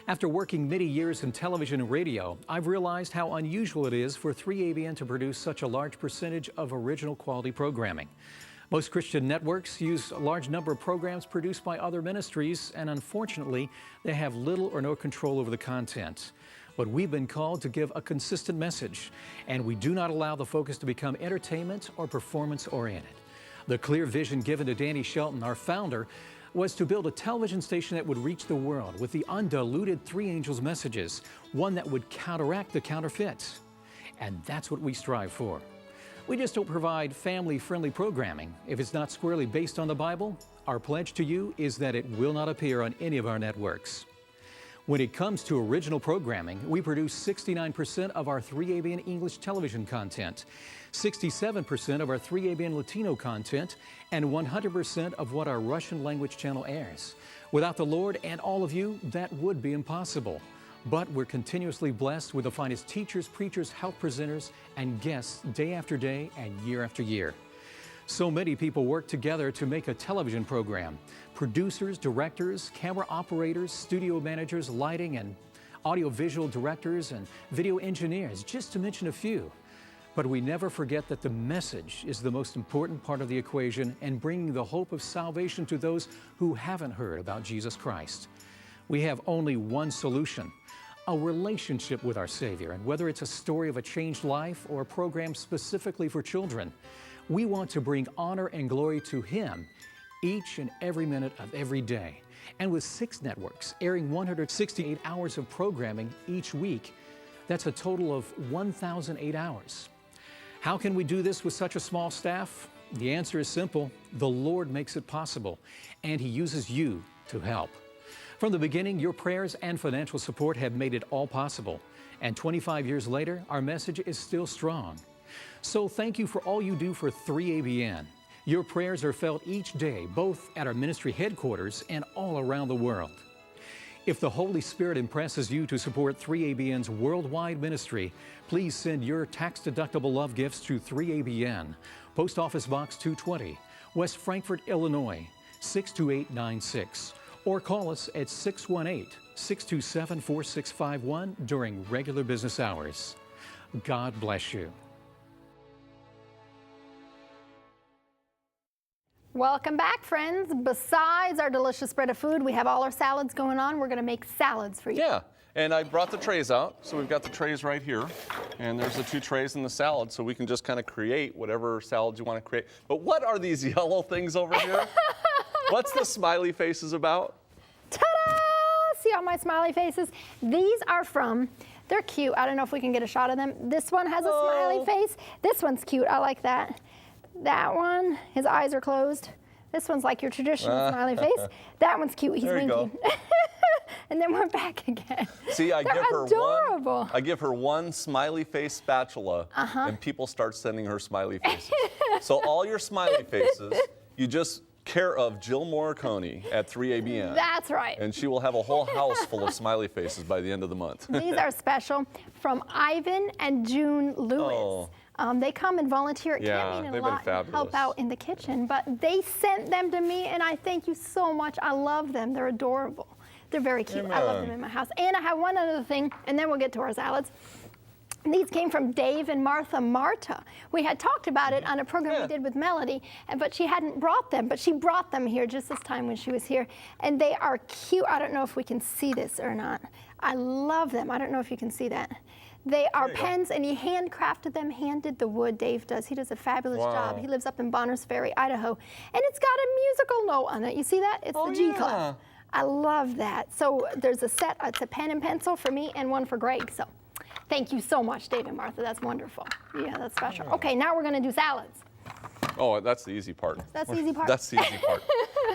After working many years in television and radio, I've realized how unusual it is for 3ABN to produce such a large percentage of original quality programming. Most Christian networks use a large number of programs produced by other ministries, and unfortunately, they have little or no control over the content. But we've been called to give a consistent message, and we do not allow the focus to become entertainment or performance-oriented. The clear vision given to Danny Shelton, our founder, was to build a television station that would reach the world with the undiluted Three Angels messages, one that would counteract the counterfeits. And that's what we strive for. We just don't provide family-friendly programming. If it's not squarely based on the Bible, our pledge to you is that it will not appear on any of our networks. When it comes to original programming, we produce 69% of our 3ABN English television content, 67% of our 3ABN Latino content, and 100% of what our Russian language channel airs. Without the Lord and all of you, that would be impossible. But we're continuously blessed with the finest teachers, preachers, health presenters, and guests day after day and year after year. So many people work together to make a television program. Producers, directors, camera operators, studio managers, lighting and audiovisual directors, and video engineers, just to mention a few. But we never forget that the message is the most important part of the equation and bringing the hope of salvation to those who haven't heard about Jesus Christ. We have only one solution: a relationship with our Savior. And whether it's a story of a changed life or a program specifically for children, we want to bring honor and glory to Him each and every minute of every day. And with 6 networks airing 168 hours of programming each week, that's a total of 1,008 hours. How can we do this with such a small staff? The answer is simple: the Lord makes it possible, and He uses you to help. From the beginning, your prayers and financial support have made it all possible. And 25 years later, our message is still strong. So thank you for all you do for 3ABN. Your prayers are felt each day, both at our ministry headquarters and all around the world. If the Holy Spirit impresses you to support 3ABN's worldwide ministry, please send your tax-deductible love gifts to 3ABN, Post Office Box 220, West Frankfort, Illinois, 62896, or call us at 618-627-4651 during regular business hours. God bless you. Welcome back, friends. Besides our delicious spread of food, we have all our salads going on. We're going to make salads for you. Yeah, and I brought the trays out. So we've got the trays right here, and there's the 2 trays in the salad, so we can just kind of create whatever salads you want to create. But what are these yellow things over here? What's the smiley faces about? Ta-da! See all my smiley faces? These are from, they're cute. I don't know if we can get a shot of them. This one has a smiley face. This one's cute. I like that. That one, his eyes are closed. This one's like your traditional smiley face. That one's cute. He's winking. And then we're back again. See, I adorable. give her one smiley face spatula, and people start sending her smiley faces. So all your smiley faces, you just care of Jill Morikone at 3ABN. That's right. And she will have a whole house full of smiley faces by the end of the month. These are special from Ivan and June Lewis. Oh. They come and volunteer at Yeah, camping they've a lot been and help out in the kitchen, but they sent them to me, and I thank you so much. I love them. They're adorable. They're very cute. I love them in my house. And I have one other thing, and then we'll get to our salads. These came from Dave and Martha Marta. We had talked about it on a program we did with Melody, but she hadn't brought them, but she brought them here just this time when she was here. And they are cute. I don't know if we can see this or not. I love them. I don't know if you can see that. They are pens, and he handcrafted them, handed the wood. Dave does. He does a fabulous job. He lives up in Bonners Ferry, Idaho. And it's got a musical note on it. You see that? It's the G clef. I love that. So there's a set. It's a pen and pencil for me and one for Greg. So thank you so much, Dave and Martha. That's wonderful. Yeah, that's special. Okay, now we're going to do salads. Oh, that's the easy part. That's the easy part? That's the easy part.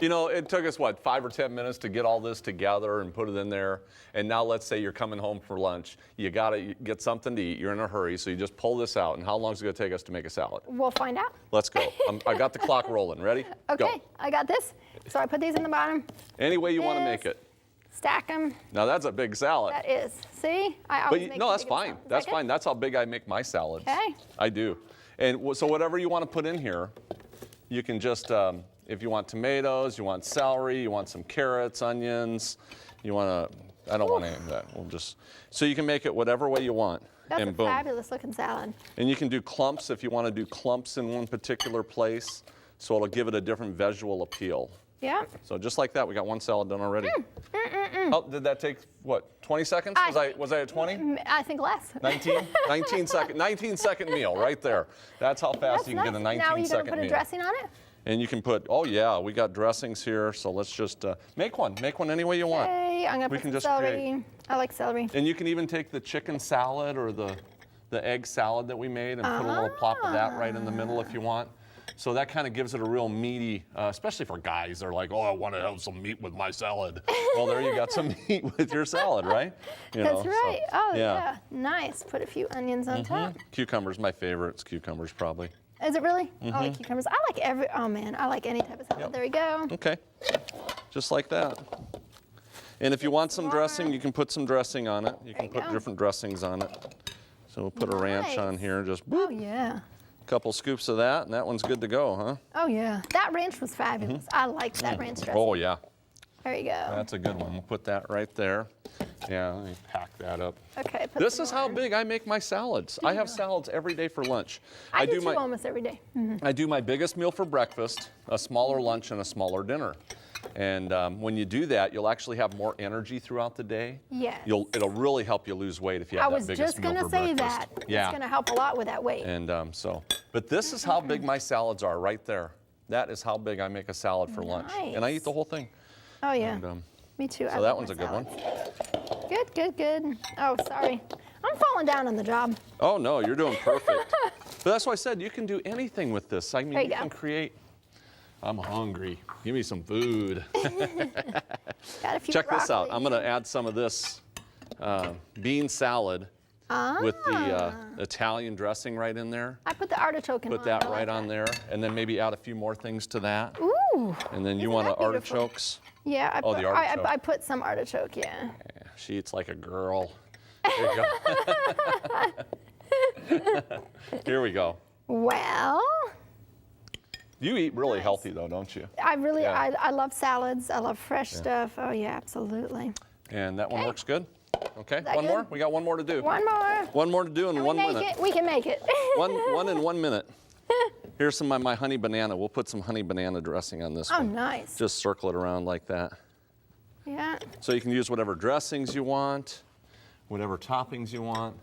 You know, it took us, what, 5 or 10 minutes to get all this together and put it in there. And now let's say you're coming home for lunch. You got to get something to eat. You're in a hurry, so you just pull this out. And how long is it going to take us to make a salad? We'll find out. Let's go. I got the clock rolling. Ready? Okay, Go. I got this. So I put these in the bottom. Any way you want to make it. Stack them. Now that's a big salad. That is. See? I always make No, the that's biggest fine. salad. Is That's that fine. That's how big I make my salads. Okay. I do. And so whatever you want to put in here, you can just, if you want tomatoes, you want celery, you want some carrots, onions, you want to, I don't want any of that. We'll just, so you can make it whatever way you want. That's and a boom. fabulous looking salad. And you can do clumps if you want to do clumps in one particular place. So it'll give it a different visual appeal. Yeah. So just like that, we got one salad done already. Oh, did that take, what, 20 seconds? Was I at 20? I think less. 19? 19-second meal right there. That's how fast you can get a 19-second meal. Now you're going to put a dressing on it? And you can put, oh yeah, we got dressings here, so let's just make one. Make one any way you want. Okay, I'm going to put some celery. I like celery. And you can even take the chicken salad or the egg salad that we made and put a little plop of that right in the middle if you want. So that kind of gives it a real meaty, especially for guys. They're like, oh, I want to have some meat with my salad. Well, there you got some meat with your salad, right? You know, That's right. so, Oh, yeah. Nice. Put a few onions on top. Cucumbers, my favorite. It's cucumbers, probably. Is it really? I like cucumbers. I like oh man, I like any type of salad. There we go. Okay. Just like that. And if you want some dressing, you can put some dressing on it. You can put different dressings on it. So we'll put a ranch on here, just boop. Oh, yeah. Couple scoops of that, and that one's good to go, huh? Oh, yeah. That ranch was fabulous. I liked that ranch dressing. Oh, yeah. There you go. That's a good one. We'll put that right there. Yeah, let me pack that up. Okay. This is how big I make my salads. I have salads every day for lunch. I do too, almost every day. I do my biggest meal for breakfast, a smaller lunch, and a smaller dinner. And when you do that, you'll actually have more energy throughout the day. Yes. It'll really help you lose weight if you have that biggest meal for breakfast. I was just going to say that. Yeah. It's going to help a lot with that weight. And but this is how big my salads are right there. That is how big I make a salad for lunch. And I eat the whole thing. Oh, yeah. And, me too. So that one's a good one. Good, good, good. Oh, sorry. I'm falling down on the job. Oh, no, you're doing perfect. But that's why I said you can do anything with this. I mean, you can create. I'm hungry. Give me some food. Got a few Check this out. broccoli. I'm going to add some of this bean salad with the Italian dressing right in there. I put the artichoke in Put that right on there, and then maybe add a few more things to that. Ooh. And then you want artichokes. Yeah, the artichoke. I put some artichoke, yeah. Yeah, she eats like a girl. Here you go. Here we go. Well. You eat really healthy though, don't you? I really, I love salads. I love fresh stuff. Oh yeah, absolutely. And that one works good? Okay, that one good? more? We got one more to do. One more. One more to do in 1 minute. We can make it. one in 1 minute. Here's some of my honey banana. We'll put some honey banana dressing on this one. Oh, nice. Just circle it around like that. Yeah. So you can use whatever dressings you want, whatever toppings you want.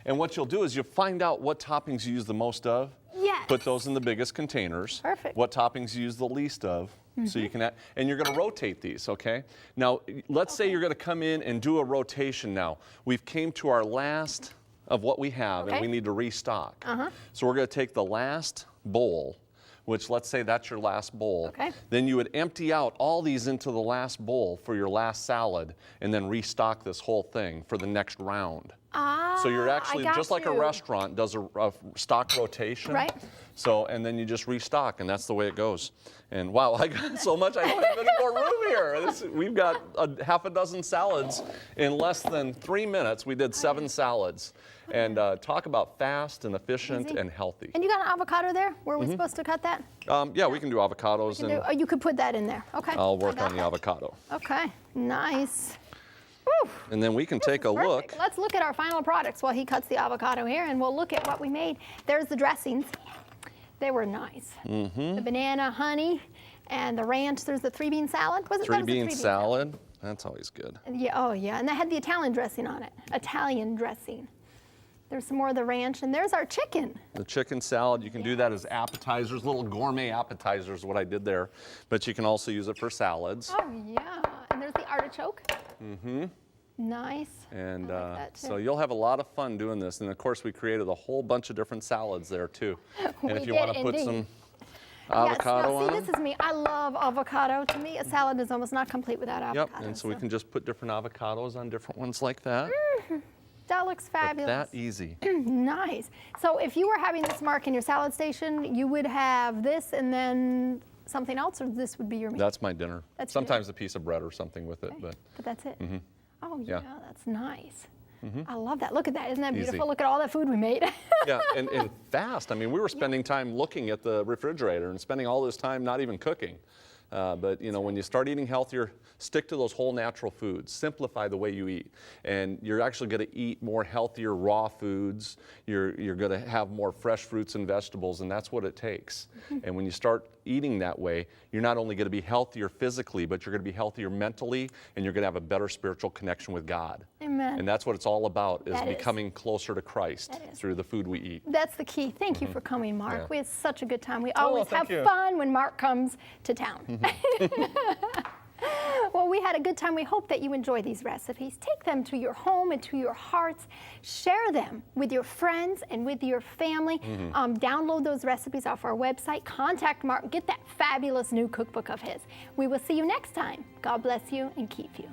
And what you'll do is you'll find out what toppings you use the most of. Yes. Put those in the biggest containers. Perfect. What toppings you use the least of. So you can add, and you're going to rotate these, okay? Now, let's say you're going to come in and do a rotation now. We've came to our last of what we have, and we need to restock. So we're going to take the last bowl, which let's say that's your last bowl. Okay. Then you would empty out all these into the last bowl for your last salad, and then restock this whole thing for the next round. So you're actually, just like a restaurant does a stock rotation. Right. So, and then you just restock, and that's the way it goes. And wow, I got so much, I don't have any more room here. We've got half a dozen salads in less than 3 minutes. We did 7 salads. And talk about fast and efficient and healthy. And you got an avocado there? Were we supposed to cut that? Yeah, we can do avocados. You could put that in there. Okay. I'll work on the avocado. Okay. Nice. Whew. And then we can take a look. Perfect. Let's look at our final products while he cuts the avocado here, and we'll look at what we made. There's the dressings. They were nice. The banana, honey, and the ranch. There's the 3-bean salad. Was it? That was the 3-bean salad. That's always good. Yeah, oh yeah, and that had the Italian dressing on it. Italian dressing. There's some more of the ranch, and there's our chicken. The chicken salad, you can do that as appetizers, little gourmet appetizers, what I did there. But you can also use it for salads. Oh yeah, and there's the artichoke. Nice. And I like that too. so you'll have a lot of fun doing this. And of course, we created a whole bunch of different salads there too. And if you want to put some avocado on see, them. this is me. I love avocado. To me, a salad is almost not complete without avocado. Yep, and so we can just put different avocados on different ones like that. That looks fabulous. That easy. Nice. So if you were having this, Mark, in your salad station, you would have this and then something else, or this would be your meal? That's my dinner. That's your Sometimes a piece of bread or something with it, Okay. but But that's it. Oh Yeah. yeah, that's nice. I love that. Look at that. Isn't that beautiful? Easy. Look at all that food we made. yeah, and fast. I mean, we were spending time looking at the refrigerator and spending all this time not even cooking. But you know, when you start eating healthier, stick to those whole natural foods. Simplify the way you eat, and you're actually going to eat more healthier raw foods. You're going to have more fresh fruits and vegetables, and that's what it takes. And when you start eating that way, you're not only going to be healthier physically, but you're going to be healthier mentally, and you're going to have a better spiritual connection with God. Amen. And that's what it's all about: is That is. becoming closer to Christ That is. through the food we eat. That's the key. Thank you for coming, Mark. Yeah. We had such a good time. We always have thank you. fun when Mark comes to town. Well, we had a good time. We hope that you enjoy these recipes. Take them to your home and to your hearts. Share them with your friends and with your family. Download those recipes off our website. Contact Mark. Get that fabulous new cookbook of his. We will see you next time. God bless you and keep you.